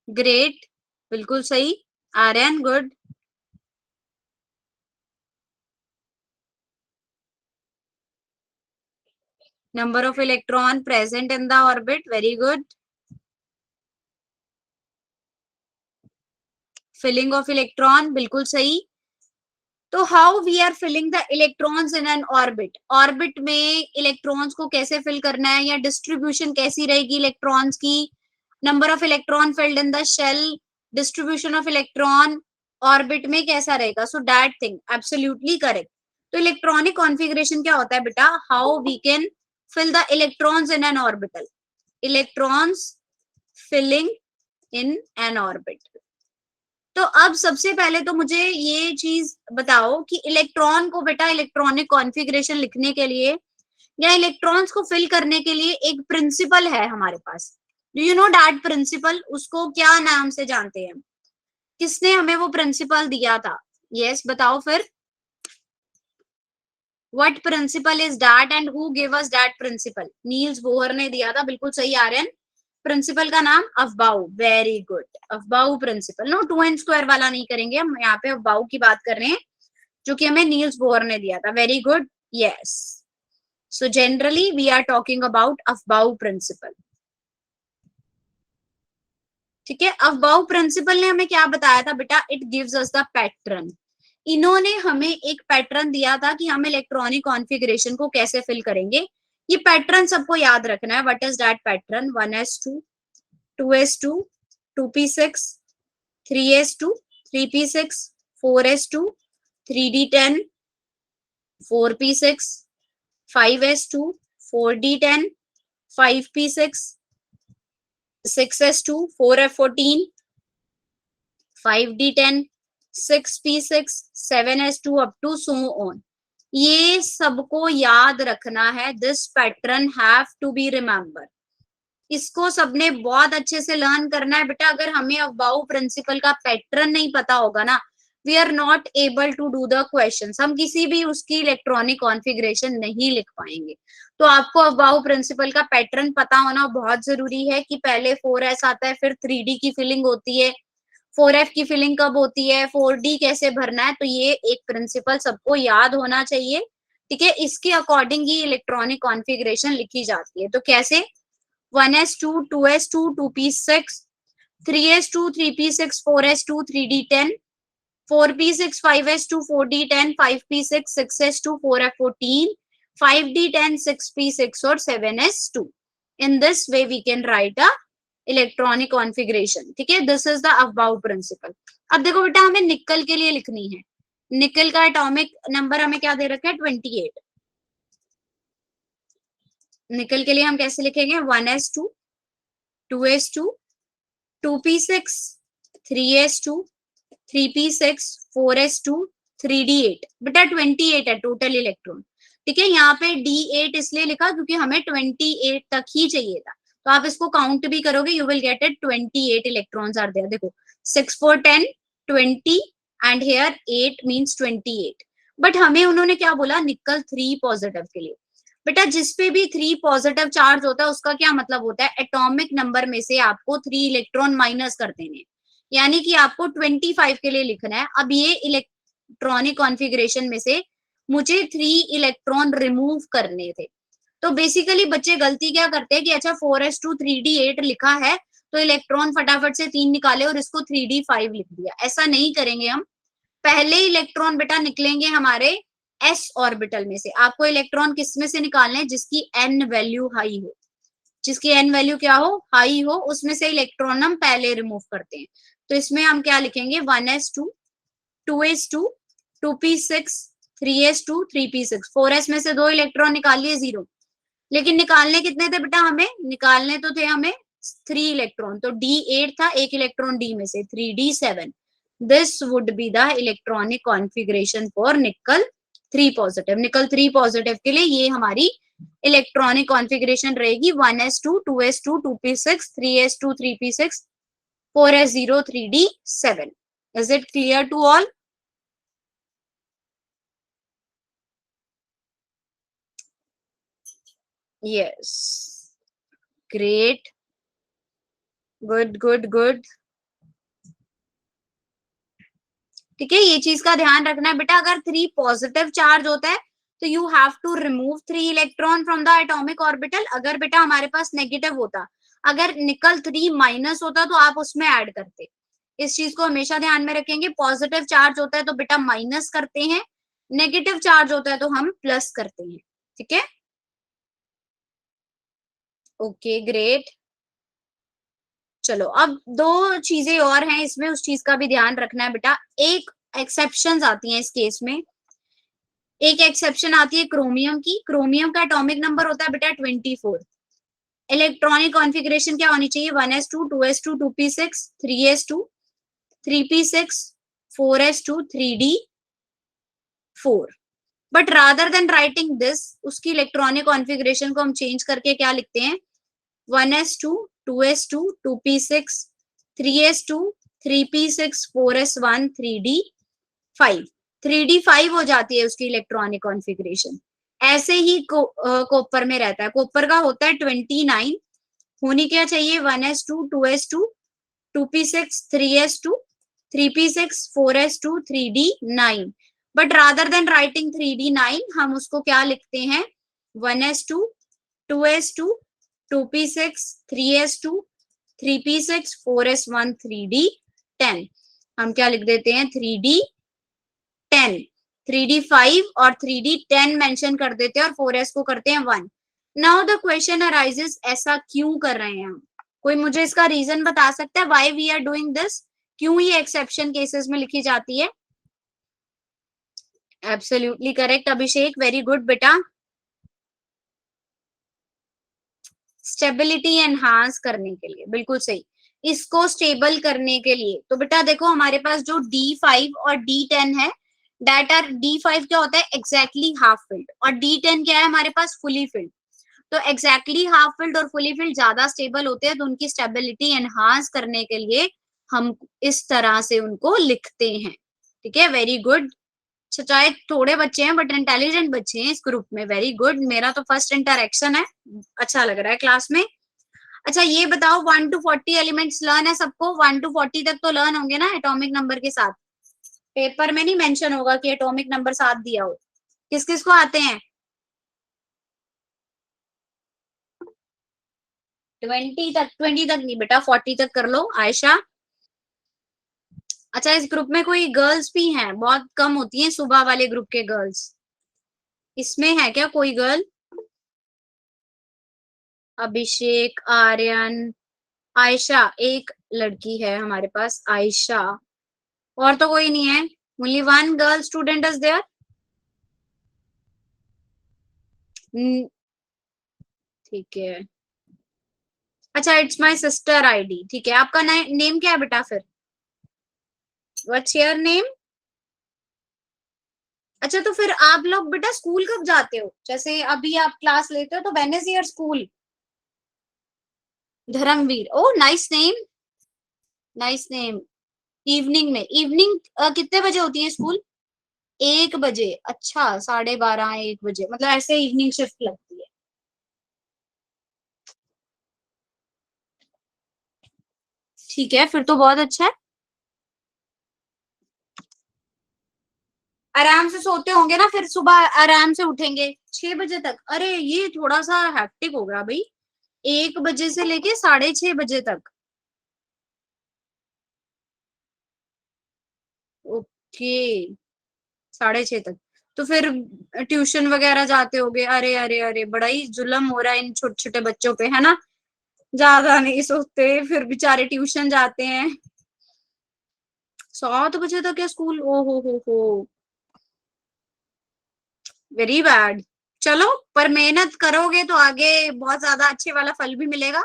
A: ग्रेट, बिल्कुल सही, Aryan good, number of electron present in the orbit, very good, filling of electron, बिल्कुल सही। तो how we are filling the electrons in an orbit, orbit में electrons को कैसे फिल करना है, या डिस्ट्रीब्यूशन कैसी रहेगी इलेक्ट्रॉन्स की, number of electron filled in the shell, distribution of electron orbit में कैसा रहेगा, so that thing absolutely correct. तो इलेक्ट्रॉनिक कॉन्फ़िगरेशन क्या होता है बेटा, how we can fill the electrons in an orbital, electrons filling in an orbit. तो अब सबसे पहले तो मुझे ये चीज बताओ कि इलेक्ट्रॉन को बेटा इलेक्ट्रॉनिक कॉन्फ़िगरेशन लिखने के लिए या इलेक्ट्रॉन्स को फिल करने के लिए एक प्रिंसिपल है हमारे पास। Do you know that principle, उसको क्या नाम से जानते हैं, किसने हमें वो प्रिंसिपल दिया था? यस बताओ फिर, what principle is that and who give us that principle? Niels Bohr ने दिया था, बिल्कुल सही आर्यन। प्रिंसिपल का नाम Aufbau, very good, Aufbau principle. No 2n² वाला नहीं करेंगे हम, यहाँ पे अफबाउ की बात कर रहे हैं जो कि हमें नील्स बोहर ने दिया था। Very good, yes. So generally we are talking about Aufbau principle. ठीक है, अफबाउ प्रिंसिपल ने हमें क्या बताया था बेटा, it gives us the pattern. इन्होंने हमें एक पैटर्न दिया था कि हम इलेक्ट्रॉनिक कॉन्फ़िगरेशन को कैसे फिल करेंगे। ये पैटर्न सबको याद रखना है। What is that pattern? 1s2 2s2 2p6 3s2 3p6 4s2 3d10 4p6 5s2 4d10 5p6 6s2 4f14 5d10 6p6 7s2 up to so on. ये सबको याद रखना है। This pattern have to be remember. इसको सबने बहुत अच्छे से लर्न करना है बेटा। अगर हमें अबाउ प्रिंसिपल का पैटर्न नहीं पता होगा ना, we are not able to do the questions, हम किसी भी उसकी इलेक्ट्रॉनिक कॉन्फ़िगरेशन नहीं लिख पाएंगे। तो आपको अबाउ प्रिंसिपल का पैटर्न पता होना बहुत जरूरी है कि पहले 4s आता है, फिर 3d की फिलिंग होती है, 4f की फिलिंग कब होती है, 4d कैसे भरना है। तो ये एक प्रिंसिपल सबको याद होना चाहिए। ठीक है, इसके अकॉर्डिंग ही इलेक्ट्रॉनिक कॉन्फ़िगरेशन लिखी जाती है। तो कैसे? 1s2 2s2 2p6 3s2 3p6 4s2 3d10 4p6 5s2 4d10 5p6 6s2 4f14 5d10 6p6 और 7s2। in this way we can write a electronic configuration. ठीक है, this is the aufbau principle. अब देखो बेटा, हमें निकल के लिए लिखनी है। निकल का एटॉमिक नंबर हमें क्या दे रखा है? 28। निकल के लिए हम कैसे लिखेंगे? 1s2 2s2 2p6 3s2 3p6 4s2 3d8। बेटा 28 है टोटल इलेक्ट्रॉन। ठीक है, यहाँ पे d8 इसलिए लिखा क्योंकि हमें 28 तक ही चाहिए था। तो आप इसको काउंट भी करोगे, you will get it 28 electrons are there. देखो 6 4 10 20 एंड हियर 8 मींस 28। बट हमें उन्होंने क्या बोला? निकल 3 पॉजिटिव के लिए। बेटा जिस पे भी 3 पॉजिटिव चार्ज होता है उसका क्या मतलब होता है? एटॉमिक नंबर में से आपको 3 इलेक्ट्रॉन माइनस कर देने, यानी कि आपको 25 के लिए लिखना है। अब ये इलेक्ट्रॉनिक कॉन्फ़िगरेशन में से मुझे 3 इलेक्ट्रॉन रिमूव करने थे। तो बेसिकली बच्चे गलती क्या करते हैं कि अच्छा 4s2 3d8 लिखा है तो इलेक्ट्रॉन फटाफट से 3 निकाले और इसको 3d5 लिख दिया। ऐसा नहीं करेंगे हम। पहले इलेक्ट्रॉन बेटा निकलेंगे हमारे s ऑर्बिटल में से। आपको इलेक्ट्रॉन किस में से निकालने हैं? जिसकी n वैल्यू हाई हो, जिसकी n वैल्यू क्या हो? हाई हो, उसमें से इलेक्ट्रॉन हम पहले रिमूव करते हैं। तो इसमें हम क्या लिखेंगे? 1s2 2s2 2p6 3s2 3p6 4s में से 2 इलेक्ट्रॉन निकाल लिए, 0। लेकिन निकालने कितने थे बेटा? हमें निकालने तो थे हमें 3 इलेक्ट्रॉन। तो d8 था, एक इलेक्ट्रॉन d में से 3d7। This would be the electronic configuration for निकल 3 पॉजिटिव। निकल 3 पॉजिटिव के लिए ये हमारी इलेक्ट्रॉनिक कॉन्फ़िगरेशन रहेगी 1s2 2s2 2p6 3s2 3p6 4s0 3d7। Is it clear to all? Yes. Great. Good, good, good. ठीक है, ये चीज का ध्यान रखना है बेटा। अगर 3 पॉजिटिव चार्ज होता है तो you have to remove 3 electron from the atomic orbital. अगर बेटा हमारे पास नेगेटिव होता, अगर निकल 3 माइनस होता तो आप उसमें ऐड करते। इस चीज को हमेशा ध्यान में रखेंगे। पॉजिटिव चार्ज होता है तो बेटा माइनस करते हैं, नेगेटिव चार्ज होता है तो हम प्लस करते हैं। ठीक है, ओके ग्रेट। चलो अब दो चीजें और हैं इसमें, उस चीज का भी ध्यान रखना है बेटा। एक एक्सेप्शंस आती हैं इस केस में। एक एक्सेप्शन आती है क्रोमियम की। क्रोमियम का एटॉमिक नंबर होता है बेटा 24। इलेक्ट्रॉनिक कॉन्फ़िगरेशन क्या होनी चाहिए? 1s2 2s2 2p6 3s2 3p6 4s2 3d4। But rather than writing this, उसकी इलेक्ट्रॉनिक कॉन्फ़िगरेशन को हम चेंज करके क्या लिखते हैं? 1s2 2s2 2p6 3s2 3p6 4s1 3d5। 3d5 हो जाती है उसकी इलेक्ट्रॉनिक कॉन्फ़िगरेशन। ऐसे ही कॉपर में रहता है। कॉपर का होता है 29। होनी क्या चाहिए? 1s2 2s2 2p6 3s2 3p6 4s2 3d9। But rather than writing 3d9 हम उसको क्या लिखते हैं? 1s2 2s2 2p6 3s2 3p6 4s1 3d10। हम क्या लिख देते हैं? 3d10, 3d5 और 3d10 मेंशन कर देते हैं और 4s को करते हैं 1। नाउ द क्वेश्चन अराइजेस, ऐसा क्यों कर रहे हैं हम? कोई मुझे इसका रीजन बता सकता है? Why we are doing this? क्यों ये एक्सेप्शन केसेस में लिखी जाती है? Absolutely correct Abhishek, very good बेटा। स्टेबिलिटी एनहांस करने के लिए, बिल्कुल सही। इसको स्टेबल करने के लिए तो बेटा देखो हमारे पास जो D5 और D10 है, दैट आर, D5 क्या होता है? एग्जैक्टली हाफ फिल्ड, और D10 क्या है हमारे पास? Fully filled. तो एग्जैक्टली हाफ फिल्ड और फुली फिल्ड ज्यादा स्टेबल होते हैं, तो उनकी स्टेबिलिटी एनहांस करने के लिए हम इस तरह से उनको लिखते हैं। ठीक है, वेरी गुड। चाहे थोड़े बच्चे हैं बट इंटेलिजेंट बच्चे हैं इस ग्रुप में, वेरी गुड। मेरा तो फर्स्ट इंटरेक्शन है, अच्छा लग रहा है क्लास में। अच्छा ये बताओ, 1 to 40 एलिमेंट्स लर्न है सबको? 1 to 40 तक तो लर्न होंगे ना एटॉमिक नंबर के साथ? पेपर में नहीं मेंशन होगा कि एटॉमिक नंबर साथ दिया हो। किस किस को आते हैं? 20 तक? 20 तक नहीं बेटा, 40 तक कर लो आयशा। अच्छा इस ग्रुप में कोई गर्ल्स भी हैं? बहुत कम होती हैं सुबह वाले ग्रुप के गर्ल्स। इसमें है क्या कोई गर्ल? अभिषेक, आर्यन, आयशा, एक लड़की है हमारे पास आयशा, और तो कोई नहीं है। Only one girl student is there. ठीक है, अच्छा इट्स माय सिस्टर आईडी। ठीक है, आपका नेम क्या है बेटा फिर? What's your name? अच्छा तो फिर आप लोग बेटा स्कूल कब जाते हो? जैसे अभी आप क्लास लेते हो तो when is your school? Dharmveer, oh nice name, nice name. Evening में? इवनिंग कितने बजे होती है स्कूल? 1 बजे? अच्छा 12:30 1 बजे, मतलब ऐसे इवनिंग शिफ्ट लगती है। ठीक है, फिर तो बहुत अच्छा है। आराम से सोते होंगे ना, फिर सुबह आराम से उठेंगे 6 बजे तक? अरे ये थोड़ा सा हैक्टिक हो गया भाई, 1 बजे से लेके 6:30 बजे तक। ओके, 6:30 तक। तो फिर ट्यूशन वगैरह जाते होगे? अरे अरे अरे, बड़ा ही जुल्म हो रहा है इन छोटे छोटे बच्चों पे, है ना? ज्यादा नहीं सोते फिर बेचारे, ट्यूशन जाते हैं। 7 बजे तक है स्कूल? ओ हो, वेरी बैड। चलो, पर मेहनत करोगे तो आगे बहुत ज्यादा अच्छे वाला फल भी मिलेगा।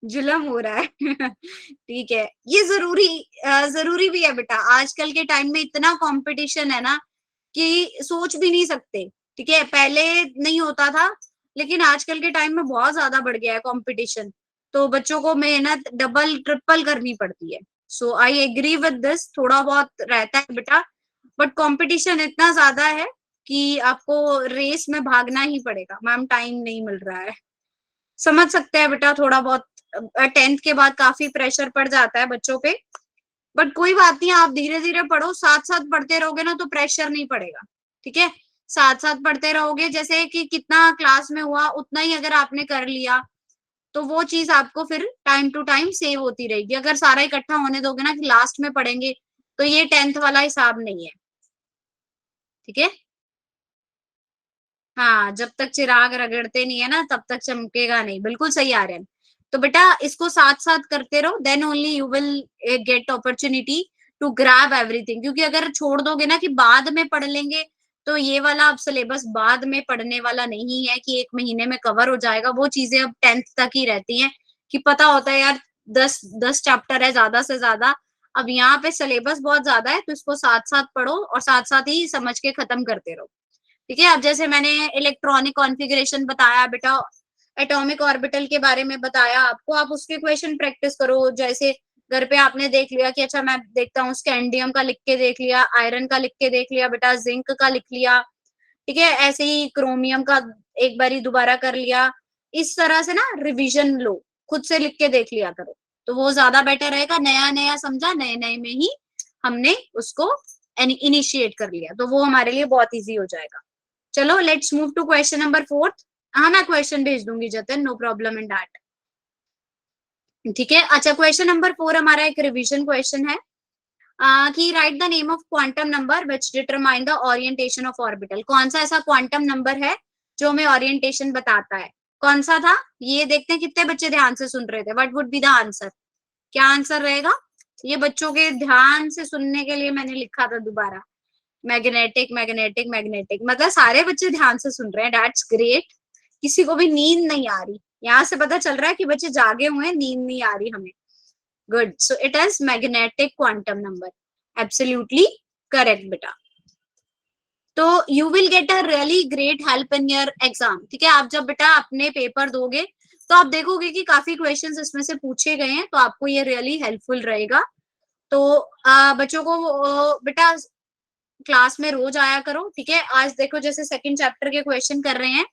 A: जुल्म हो रहा है ठीक है, ये जरूरी भी है बेटा। आजकल के टाइम में इतना कंपटीशन है ना कि सोच भी नहीं सकते। ठीक है, पहले नहीं होता था, लेकिन आजकल के टाइम में बहुत ज्यादा बढ़ गया है कंपटीशन। तो बच्चों को मेहनत डबल ट्रिपल करनी पड़ती है। So I agree with this, थोड़ा बहुत रहता है बेटा, बट कंपटीशन इतना ज्यादा है कि आपको रेस में भागना ही पड़ेगा। मैम टाइम नहीं मिल रहा है। समझ सकते हैं बेटा, थोड़ा बहुत 10th के बाद काफी प्रेशर पड़ जाता है बच्चों पे, बट कोई बात नहीं, आप धीरे धीरे पढ़ो, साथ साथ पढ़ते रहोगे ना तो प्रेशर नहीं पड़ेगा। ठीक है, साथ साथ पढ़ते रहोगे, जैसे कि कितना क्लास में हुआ उतना ही अगर आपने कर लिया तो वो चीज आपको फिर टाइम टू टाइम सेव होती रहेगी। अगर सारा इकट्ठा होने दोगे ना कि लास्ट में पढ़ेंगे, तो ये 10th वाला हिसाब नहीं है, ठीक है। हाँ, जब तक चिराग रगड़ते नहीं है ना तब तक चमकेगा नहीं, बिल्कुल सही आ रहे हैं। तो बेटा इसको साथ साथ करते रहो, then only you will get opportunity to grab everything. क्योंकि अगर छोड़ दोगे ना कि बाद में पढ़ लेंगे, तो ये वाला अब सिलेबस बाद में पढ़ने वाला नहीं है कि 1 महीने में कवर हो जाएगा। वो चीजें अब 10th तक ही रहती हैं कि पता होता है यार 10 चैप्टर है ज्यादा से ज्यादा। अब यहाँ पे सिलेबस बहुत ज्यादा है, तो इसको साथ साथ पढ़ो और साथ साथ ही समझ के खत्म करते रहो, ठीक है। अब जैसे मैंने इलेक्ट्रॉनिक कॉन्फ़िगरेशन बताया बेटा, एटॉमिक ऑर्बिटल के बारे में बताया आपको, आप उसके क्वेश्चन प्रैक्टिस करो। जैसे घर पे आपने देख लिया कि अच्छा मैं देखता हूँ, स्कैंडियम का लिख के देख लिया, आयरन का लिख के देख लिया बेटा, जिंक का लिख लिया, ठीक है। ऐसे ही क्रोमियम का एक बारी दोबारा कर लिया। इस तरह से ना रिवीजन लो, खुद से लिख के देख लिया करो, तो वो ज्यादा बेटर रहेगा। नया नया समझा, नए नए में ही हमने उसको इनिशिएट कर लिया, तो वो हमारे लिए बहुत इजी हो जाएगा। चलो let's move to question number 4। हाँ, मैं क्वेश्चन भेज दूंगी जतन, नो प्रॉब्लम इन दैट, ठीक है। अच्छा, क्वेश्चन नंबर 4 हमारा एक रिवीजन क्वेश्चन है कि right the name of quantum number which determine the orientation of orbital. कौन सा ऐसा क्वांटम नंबर है जो हमें ओरिएंटेशन बताता है? कौन सा था ये देखते हैं, कितने बच्चे ध्यान से सुन रहे थे। What would be the answer? क्या आंसर रहेगा? ये बच्चों के ध्यान से सुनने के लिए मैंने लिखा था दोबारा, मैग्नेटिक मैग्नेटिक मैग्नेटिक, मतलब सारे बच्चे ध्यान से सुन रहे हैं, दैट्स ग्रेट। किसी को भी नींद नहीं आ रही, यहाँ से पता चल रहा है कि बच्चे जागे हुए हैं, नींद नहीं आ रही हमें। Good, so it is magnetic quantum number, absolutely correct बेटा। तो you will get a really great help in your exam, ठीक है। आप जब बेटा अपने पेपर दोगे तो आप देखोगे कि काफी क्वेश्चंस इसमें से पूछे गए हैं, तो आपको ये रियली हेल्पफुल रहेगा। तो बच्चों को बेटा क्लास में रोज आया करो, ठीक है। आज देखो जैसे सेकंड चैप्टर के क्वेश्चन कर रहे हैं,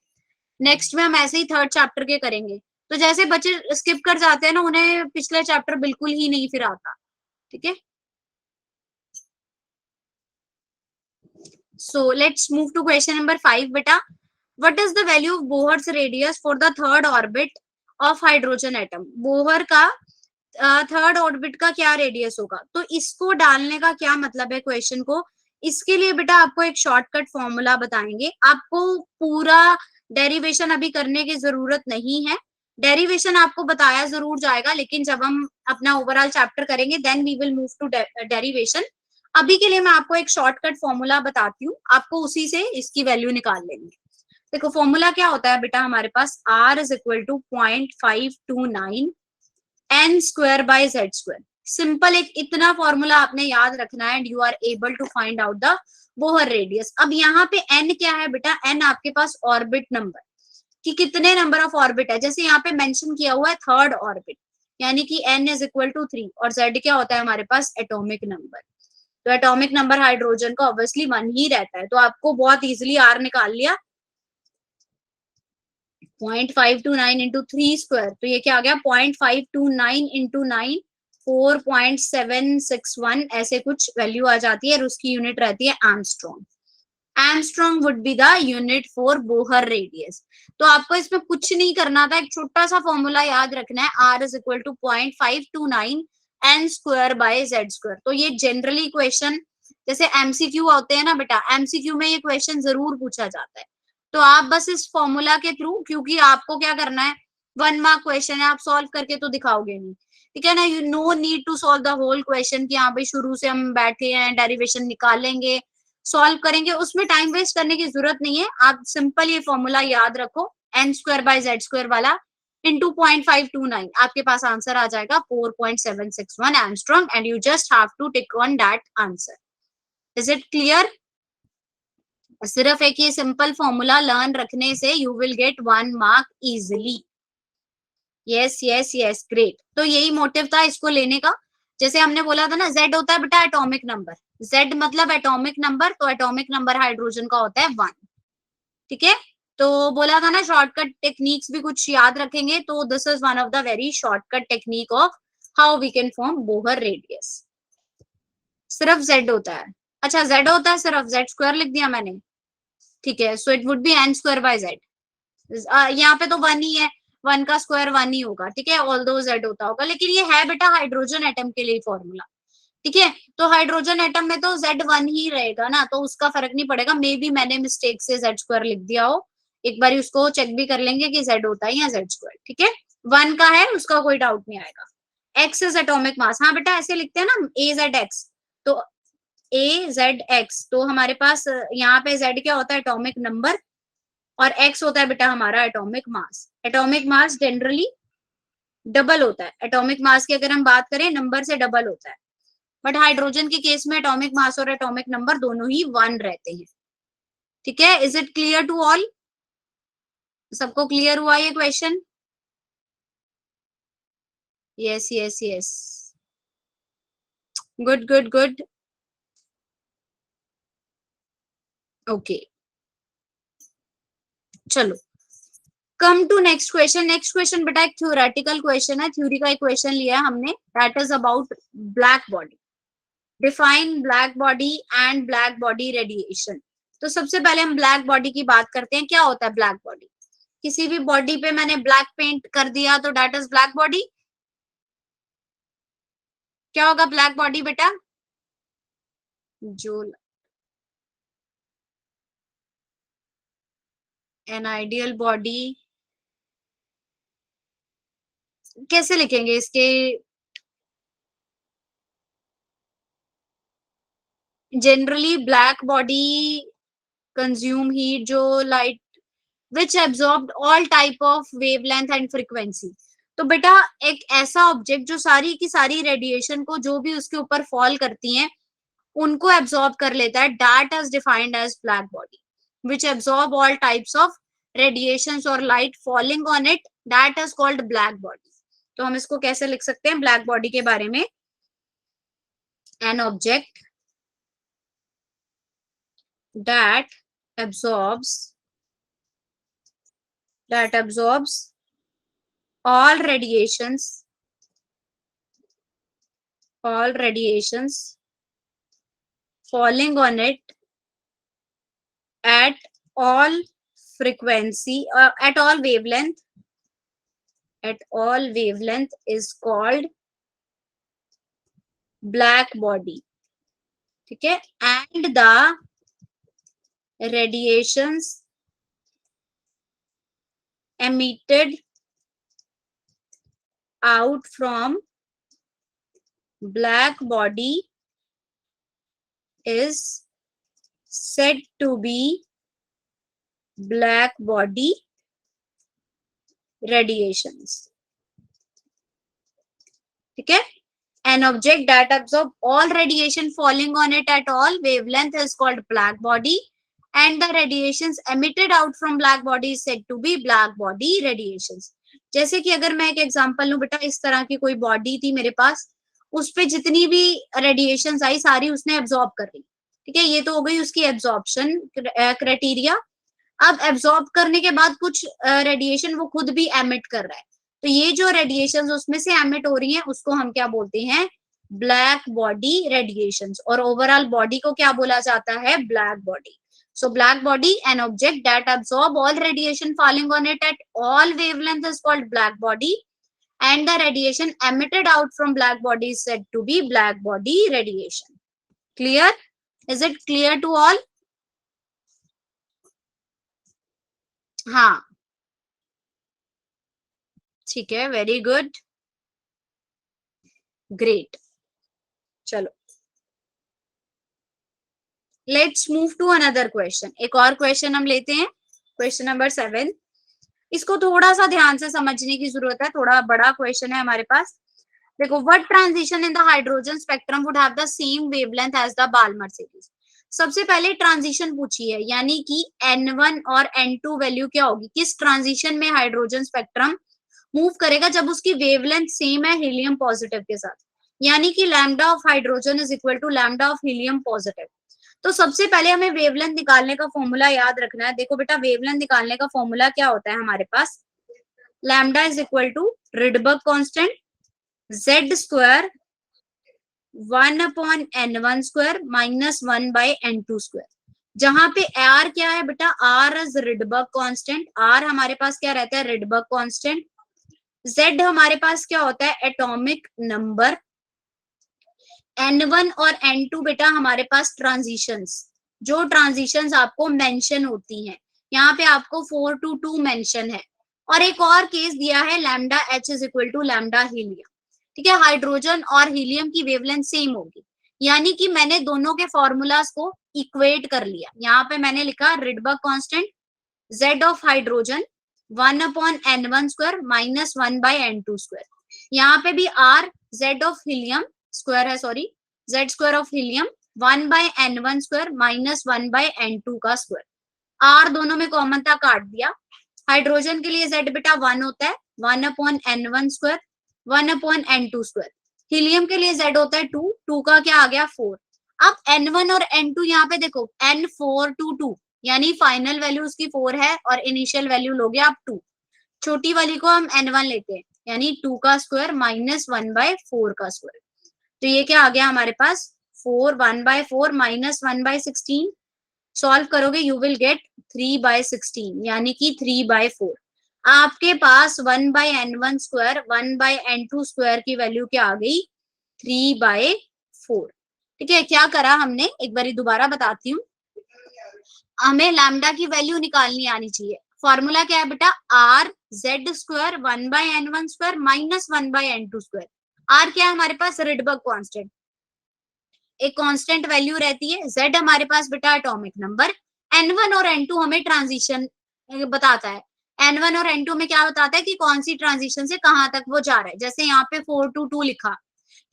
A: नेक्स्ट में हम ऐसे ही थर्ड चैप्टर के करेंगे। तो जैसे बच्चे स्किप कर जाते हैं ना, उन्हें पिछले चैप्टर बिल्कुल ही नहीं फिर आता, ठीक है। So let's move to question number 5 बेटा। What is the value of Bohr's radius for the third orbit of hydrogen atom? Bohr का थर्ड ऑर्बिट का क्या रेडियस होगा? तो इसको डालने का क्या मतलब है क्वेश्चन को, इसके लिए बेटा आपको एक शॉर्टकट फॉर्मूला बताएंगे। आपको पूरा डेरिवेशन अभी करने की जरूरत नहीं है, डेरिवेशन आपको बताया जरूर जाएगा, लेकिन जब हम अपना ओवरऑल चैप्टर करेंगे then we will move to derivation. अभी के लिए मैं आपको एक शॉर्टकट फॉर्मूला बताती हूँ, आपको उसी से इसकी वैल्यू निकाल लेंगे। देखो फॉर्मूला क्या होता है बेटा हमारे पास, R is equal to 0.529 n square by z square. Simple एक इतना फॉर्मूला आपने याद रखना है, and you are able to find out the Bohr radius. अब यहाँ पे n क्या है बेटा? n आपके पास ऑर्बिट नंबर, कि कितने नंबर ऑफ ऑर्बिट है। जैसे यहाँ पे मेंशन किया हुआ है थर्ड ऑर्बिट, यानी कि n इज इक्वल टू 3, और z क्या होता है हमारे पास? Atomic number. तो एटॉमिक नंबर हाइड्रोजन का ऑब्वियसली 1 ही रहता है, तो आपको बहुत इजिली r निकाल लिया। 0.529 इंटू 3 स्क्वायर, तो ये क्या आ गया? 0.529 इंटू 9, 4.761 ऐसे कुछ वैल्यू आ जाती है, और उसकी यूनिट रहती है angstrom. Angstrom would be the unit for Bohr radius. तो आपको इसमें कुछ नहीं करना था, एक छोटा सा फॉर्मूला याद रखना है, R is equal to 0.529 n square by z square. तो ये जनरली क्वेश्चन जैसे एमसीक्यू होते हैं ना बेटा, एमसीक्यू में ये क्वेश्चन जरूर पूछा जाता है। तो आप बस इस फॉर्मूला के थ्रू, क्योंकि आपको क्या करना है, 1 मार्क क्वेश्चन है, आप सॉल्व करके तो दिखाओगे नहीं, ठीक है ना। You know need to solve the whole question कि हाँ भाई शुरू से हम बैठे हैं, डेरिवेशन निकालेंगे, सॉल्व करेंगे, उसमें टाइम वेस्ट करने की जरूरत नहीं है। आप सिंपल ये फॉर्मूला याद रखो, n square by z square वाला इंटू 0.529, आपके पास आंसर आ जाएगा 4.761 angstrom, and you just have to tick on that answer. Is it clear? सिर्फ एक ये सिंपल फॉर्मूला लर्न रखने से you will get 1 mark easily. Yes yes yes, great. तो यही मोटिव था इसको लेने का। जैसे हमने बोला था ना, Z होता है बेटा एटॉमिक नंबर, Z मतलब एटॉमिक नंबर, तो एटॉमिक नंबर हाइड्रोजन का होता है 1, ठीक है। तो बोला था ना शॉर्टकट टेक्निक्स भी कुछ याद रखेंगे, तो this is one of the very shortcut technique of how we can form Bohr radius. सिर्फ Z होता है, अच्छा Z होता है सिर्फ, Z स्क्वायर लिख दिया मैंने, ठीक है। So it would be n square by z। यहाँ पे तो 1 ही है, 1 का स्क्वायर 1 ही होगा, ठीक है, ऑल्दो Z होता होगा, लेकिन ये है बेटा हाइड्रोजन एटम के लिए फॉर्मूला, ठीक है। तो हाइड्रोजन एटम में तो Z1 ही रहेगा ना, तो उसका फर्क नहीं पड़ेगा। मे बी मैंने मिस्टेक से Z स्क्वायर लिख दिया हो, एक बार उसको चेक भी कर लेंगे कि Z होता है या Z स्क्वायर, ठीक है। 1 का है, उसका कोई डाउट नहीं आएगा। X इज एटॉमिक मास, हाँ बेटा ऐसे लिखते हैं ना, AZX, तो AZX, तो हमारे पास यहाँ पे Z क्या होता है, एटॉमिक नंबर, और X होता है बेटा हमारा atomic mass. Atomic mass generally double होता है, एटॉमिक मास की अगर हम बात करें नंबर से डबल होता है, बट हाइड्रोजन के केस में एटॉमिक मास और एटॉमिक नंबर दोनों ही 1 रहते हैं, ठीक है। Is it clear to all? सबको क्लियर हुआ ये question? Yes yes yes, good good good, okay. चलो come to next question. Next question बेटा एक थ्योरेटिकल क्वेश्चन है, थ्योरी का एक क्वेश्चन लिया है हमने, that is about black body. Define black body and black body radiation. तो सबसे पहले हम ब्लैक बॉडी की बात करते हैं। क्या होता है ब्लैक बॉडी? किसी भी बॉडी पे मैंने ब्लैक पेंट कर दिया तो दैट इज ब्लैक बॉडी। क्या होगा ब्लैक बॉडी बेटा? जो एन आइडियल बॉडी, कैसे लिखेंगे इसके? Generally black body consume heat जो light which absorb all type of wavelength and frequency. तो बेटा एक ऐसा ऑब्जेक्ट जो सारी की सारी रेडिएशन को जो भी उसके ऊपर फॉल करती हैं उनको एब्जॉर्ब कर लेता है, that is defined as black body, which absorb all types of radiations और light falling on it, that is called black body. तो हम इसको कैसे लिख सकते हैं ब्लैक बॉडी के बारे में? An object that absorbs all radiations falling on it at all frequency at all wavelength is called black body, ठीक है। and the radiations emitted out from black body is said to be black body radiations, ठीक है। An object that absorbs all radiation falling on it at all wavelength is called black body, and the radiations emitted out from black body is said to be black body radiations. जैसे कि अगर मैं एक example लूं बेटा, इस तरह की कोई बॉडी थी मेरे पास, उस पे जितनी भी रेडिएशंस आई सारी उसने एब्जॉर्ब कर ली, ठीक है। ये तो हो गई उसकी एब्जॉर्प्शन क्राइटेरिया। अब एब्जॉर्ब करने के बाद कुछ रेडिएशन वो खुद भी एमिट कर रहा है, तो ये जो रेडिएशंस उसमें से एमिट हो रही हैं उसको हम क्या बोलते हैं? Black body radiations. और ओवरऑल बॉडी को क्या बोला जाता है? Black body. So black body, an object that absorb all radiation falling on it at all wavelength is called black body, and the radiation emitted out from black body is said to be black body radiation. Clear? Is it clear to all? हाँ ठीक है, very good, great. चलो let's move to another question. एक और question हम लेते हैं, question number 7। इसको थोड़ा सा ध्यान से समझने की जरूरत है, थोड़ा बड़ा क्वेश्चन है हमारे पास। देखो, what transition in the hydrogen spectrum would have the same wavelength as the Balmer series. सबसे पहले ट्रांजिशन पूछी है, यानी कि N1 और N2 वैल्यू क्या होगी, किस ट्रांजिशन में हाइड्रोजन स्पेक्ट्रम मूव करेगा जब उसकी वेवलेंथ सेम है हीलियम पॉजिटिव के साथ, यानी कि lambda of hydrogen is equal to lambda of helium positive. तो सबसे पहले हमें वेवलेंथ निकालने का फॉर्मूला याद रखना है। देखो बेटा, वेवलेंथ निकालने का फॉर्मूला क्या होता है हमारे पास? Lambda is equal to Rydberg constant Z square 1/N1 square minus 1/N2 square, जहां पे R क्या है बेटा? R is Rydberg constant. R हमारे पास क्या रहता है? Rydberg constant. Z हमारे पास क्या होता है, एटॉमिक नंबर। N1 और N2 बेटा हमारे पास ट्रांजिशंस, जो ट्रांजिशंस आपको मेंशन होती हैं, यहाँ पे आपको 4 to 2 मेंशन है। और एक और केस दिया है lambda H is equal to lambda helium. ठीक है, हाइड्रोजन और हीलियम की वेवलेंथ सेम होगी, यानी कि मैंने दोनों के फॉर्मूलाज को इक्वेट कर लिया। यहाँ पे मैंने लिखा Rydberg constant Z of hydrogen 1/N1² minus 1/N2²। यहाँ पे भी R Z of helium square है, sorry Z square of helium 1/N1² minus 1/N2 का स्क्वायर। R दोनों में कॉमन था, काट दिया। हाइड्रोजन के लिए Z बेटा 1 होता है 1/N1², 1/N2²। हीलियम के लिए Z होता है 2, 2 का क्या आ गया 4। अब N1 और N2 यहाँ पे देखो N4 to 2, यानी फाइनल वैल्यू उसकी 4 है और इनिशियल वैल्यू लोगे आप 2। छोटी वाली को हम N1 लेते हैं, यानी 2 का स्क्वायर माइनस 1/4 का स्क्वायर। तो ये क्या आ गया हमारे पास 4, 1/4 माइनस 1/16। सॉल्व करोगे यू विल गेट 3/16, यानी कि 3/4। आपके पास 1/N1², 1/N2² की वैल्यू क्या आ गई 3/4। ठीक है, क्या करा हमने, एक बार दोबारा बताती हूँ। हमें लैम्डा की वैल्यू निकालनी आनी चाहिए। फॉर्मूला क्या है बेटा, R Z² 1/N1² minus 1/N2²। R क्या है हमारे पास, रिडबर्ग कांस्टेंट, एक कांस्टेंट वैल्यू रहती है। Z हमारे पास बेटा एटॉमिक नंबर। N1 और N2 हमें ट्रांजिशन बताता है। N1 और N2 में क्या बताता है कि कौन सी ट्रांजिशन से कहां तक वो जा रहा है। जैसे यहाँ पे 4 to 2 लिखा,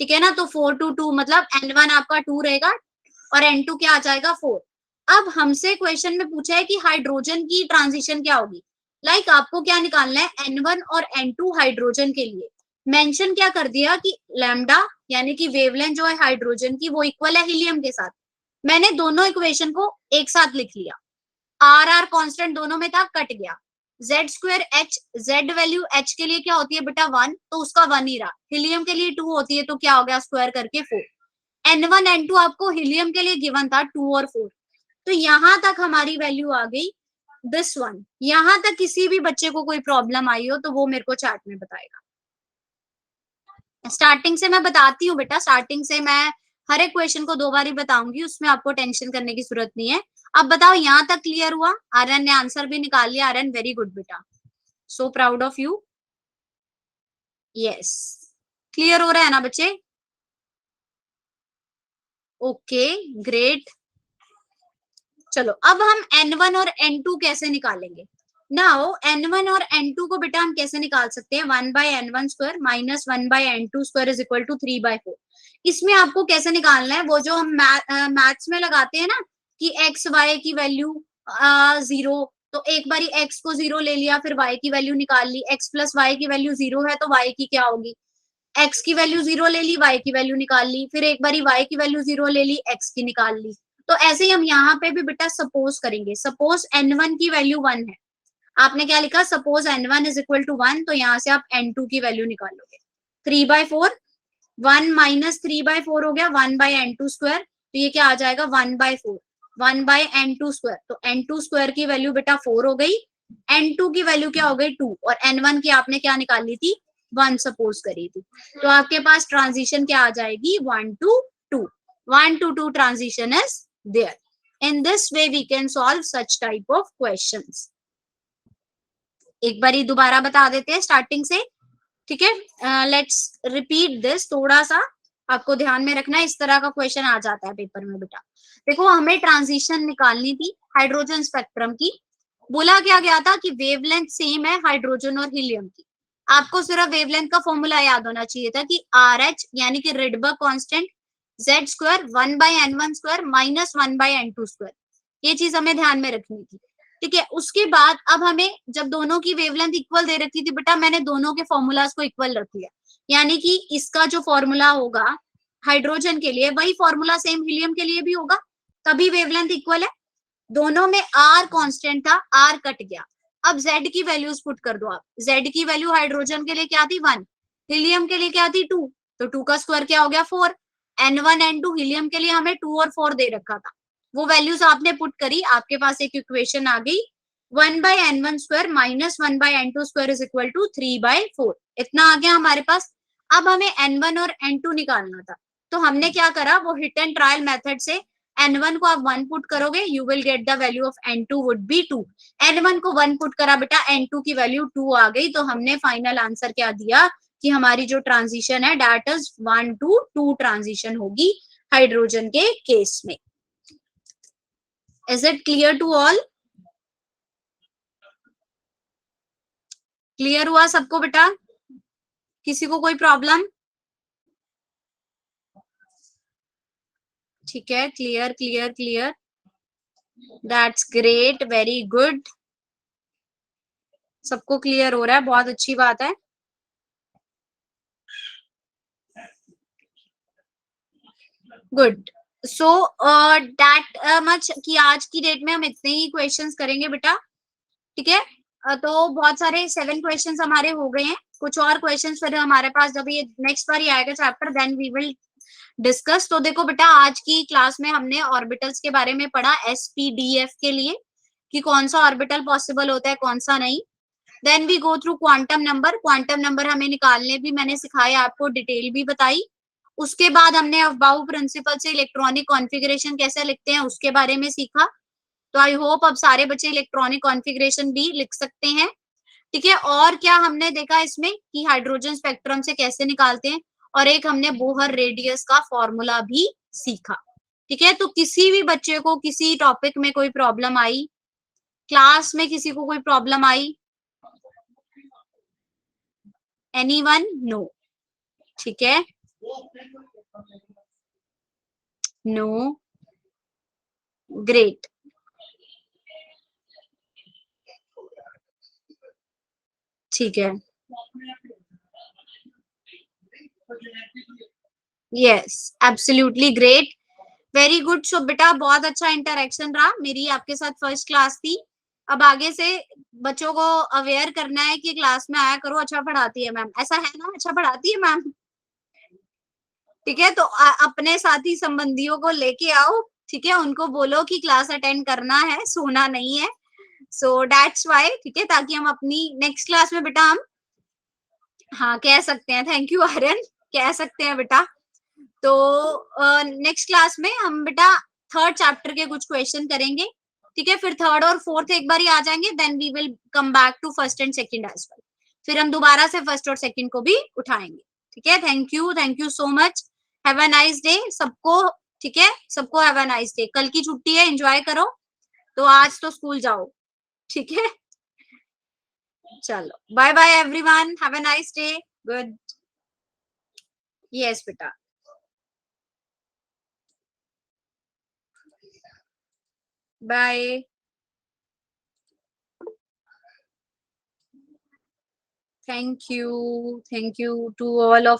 A: ठीक है ना, तो 4 to 2 मतलब N1 आपका 2 रहेगा और N2 क्या आ जाएगा 4। अब हमसे क्वेश्चन में पूछा है कि हाइड्रोजन की ट्रांजिशन क्या होगी। लाइक आपको क्या निकालना है, N1 और N2 हाइड्रोजन के लिए मेंशन क्या कर दिया कि लैम्डा यानी कि वेवलेंथ जो है हाइड्रोजन की वो इक्वल है हीलियम के साथ। मैंने दोनों इक्वेशन को एक साथ लिख लिया। R कांस्टेंट दोनों में था, कट गया। Z² H, Z value H के लिए क्या होती है बेटा 1, तो उसका 1 ही रहा। हीलियम के लिए 2 होती है, तो क्या हो गया स्क्वायर करके 4। N1 N2 आपको हीलियम के लिए गिवन था 2 और 4, तो यहां तक हमारी वैल्यू आ गई दिस वन। यहां तक किसी भी बच्चे को कोई प्रॉब्लम आई हो तो वो मेरे को चैट में बताएगा। स्टार्टिंग से मैं बताती हूँ बेटा, स्टार्टिंग से मैं हर एक क्वेश्चन को 2 बार ही बताऊंगी, उसमें आपको टेंशन करने की जरूरत नहीं है। अब बताओ यहाँ तक क्लियर हुआ? आर्यन ने आंसर भी निकाल लिया। आर्यन वेरी गुड बेटा, so proud of you. Yes, clear हो रहा है ना बच्चे? Okay great. चलो अब हम N1 और N2 कैसे निकालेंगे। नाउ N1 और N2 को बेटा हम कैसे निकाल सकते हैं, 1/N1² minus 1/N2² is equal to 3/4। इसमें आपको कैसे निकालना है, वो जो हम मैथ्स में लगाते हैं ना कि x y की वैल्यू 0, तो एक बारी x को 0 ले लिया, फिर y की वैल्यू निकाल ली। x प्लस y की वैल्यू 0 है, तो y की क्या होगी, x की वैल्यू 0 ले ली, y की वैल्यू निकाल ली, फिर एक बारी y की वैल्यू 0 ले ली, x की निकाल ली। तो ऐसे ही हम यहाँ पे भी बेटा सपोज करेंगे। सपोज N1 की वैल्यू 1 है, आपने क्या लिखा, suppose N1 is equal to 1, तो यहाँ से आप N2 की वैल्यू निकालोगे 3/4। 1 माइनस 3/4 हो गया 1/N2², तो ये क्या आ जाएगा 1/4, 1/N2²। तो N2² की वैल्यू बेटा 4 हो गई, N2 की वैल्यू क्या हो गई 2, और N1 की आपने क्या निकाल ली थी 1 सपोज करी थी। तो आपके पास ट्रांजिशन क्या आ जाएगी 1 to 2, 1 to 2 transition is there. In this way we can solve such type of questions. एक बारी दोबारा बता देते हैं स्टार्टिंग से, ठीक है। लेट्स रिपीट दिस, थोड़ा सा आपको ध्यान में रखना, इस तरह का क्वेश्चन आ जाता है पेपर में बेटा। देखो हमें ट्रांजिशन निकालनी थी हाइड्रोजन स्पेक्ट्रम की। बोला क्या गया था कि वेवलेंथ सेम है हाइड्रोजन और हीलियम की। आपको सिर्फ वेवलेंथ का फॉर्मूला याद होना चाहिए था कि RH यानी कि Rydberg constant Z² 1/N1² minus 1/N2², ये चीज हमें ध्यान में रखनी थी, ठीक है। उसके बाद अब हमें जब दोनों की वेवलेंथ इक्वल दे रखी थी बेटा, मैंने दोनों के फॉर्मूलाज को इक्वल रख लिया, यानी कि इसका जो फॉर्मूला होगा हाइड्रोजन के लिए वही फॉर्मूला सेम हीलियम के लिए भी होगा, तभी वेवलेंथ इक्वल है। दोनों में R कांस्टेंट था, R कट गया। अब Z की वैल्यूज पुट कर दो आप। Z की वैल्यू हाइड्रोजन के लिए क्या थी 1, हीलियम के लिए क्या थी 2, तो 2 का स्क्वायर क्या हो गया 4। N1 N2 हीलियम के लिए हमें 2 और 4 दे रखा था, वो वैल्यूज आपने पुट करी, आपके पास एक इक्वेशन आ गई 1/N1² minus 1/N2² is equal to 3/4। इतना आ गया हमारे पास। अब हमें N1 और N2 निकालना था, तो हमने क्या करा, वो हिट एंड ट्रायल मेथड से N1 को आप 1 पुट करोगे, you will get the value of N2 would be 2। N1 को 1 पुट करा बेटा, N2 की वैल्यू 2 आ गई, तो हमने फाइनल आंसर क्या दिया कि हमारी जो ट्रांजिशन है दैट इज 1 to 2 ट्रांजिशन होगी हाइड्रोजन के केस में। Is it clear to all? Clear हुआ सबको बेटा? किसी को कोई प्रॉब्लम? ठीक है, clear clear clear, that's great, very good. सबको क्लियर हो रहा है, बहुत अच्छी बात है। गुड। सो दैट मच कि आज की डेट में हम इतने ही क्वेश्चंस करेंगे बेटा, ठीक है। तो बहुत सारे 7 क्वेश्चंस हमारे हो गए हैं, कुछ और क्वेश्चंस फिर हमारे पास जब ये नेक्स्ट बार ही आएगा chapter, then we will discuss. तो देखो बेटा, आज की क्लास में हमने ऑर्बिटल्स के बारे में पढ़ा, SPDF के लिए कि कौन सा ऑर्बिटल पॉसिबल होता है, कौन सा नहीं। Then we go through quantum number, quantum number हमें निकालने भी मैंने सिखाया, आपको डिटेल भी बताई। उसके बाद हमने अबाउ प्रिंसिपल से इलेक्ट्रॉनिक कॉन्फ़िगरेशन कैसे लिखते हैं उसके बारे में सीखा। तो आई होप अब सारे बच्चे इलेक्ट्रॉनिक कॉन्फ़िगरेशन भी लिख सकते हैं, ठीक है। और क्या हमने देखा इसमें कि हाइड्रोजन स्पेक्ट्रम से कैसे निकालते हैं, और एक हमने बोहर रेडियस का फॉर्मूला भी सीखा, ठीक है। तो किसी भी बच्चे को किसी टॉपिक में कोई प्रॉब्लम आई, क्लास में किसी को कोई प्रॉब्लम आई? एनीवन? नो, ठीक है, नो, ग्रेट। ठीक है, yes, absolutely great, very good. So बेटा बहुत अच्छा इंटरेक्शन रहा, मेरी आपके साथ फर्स्ट क्लास थी। अब आगे से बच्चों को अवेयर करना है कि क्लास में आया करो, अच्छा पढ़ाती है मैम, ऐसा है ना, अच्छा पढ़ाती है मैम, ठीक है। तो अपने साथी संबंधियों को लेके आओ, ठीक है, उनको बोलो कि क्लास अटेंड करना है, सोना नहीं है। सो दैट्स व्हाई, ठीक है, ताकि हम अपनी नेक्स्ट क्लास में बेटा हम, हाँ कह सकते हैं, थैंक यू आर्यन, कह सकते हैं बेटा। तो नेक्स्ट क्लास में हम बेटा थर्ड चैप्टर के कुछ क्वेश्चन करेंगे, ठीक है। फिर थर्ड और फोर्थ एक बार ही आ जाएंगे, then we will come back to first and second as well. फिर हम दोबारा से फर्स्ट और सेकंड को भी उठाएंगे, ठीक है। Thank you so much, have a nice day सबको, ठीक है, सबको हैव अ नाइस डे। कल की छुट्टी है, एंजॉय करो, तो आज तो स्कूल जाओ, ठीक है। चलो bye bye everyone, have a nice day, good. Yes बेटा, bye. Thank you to all of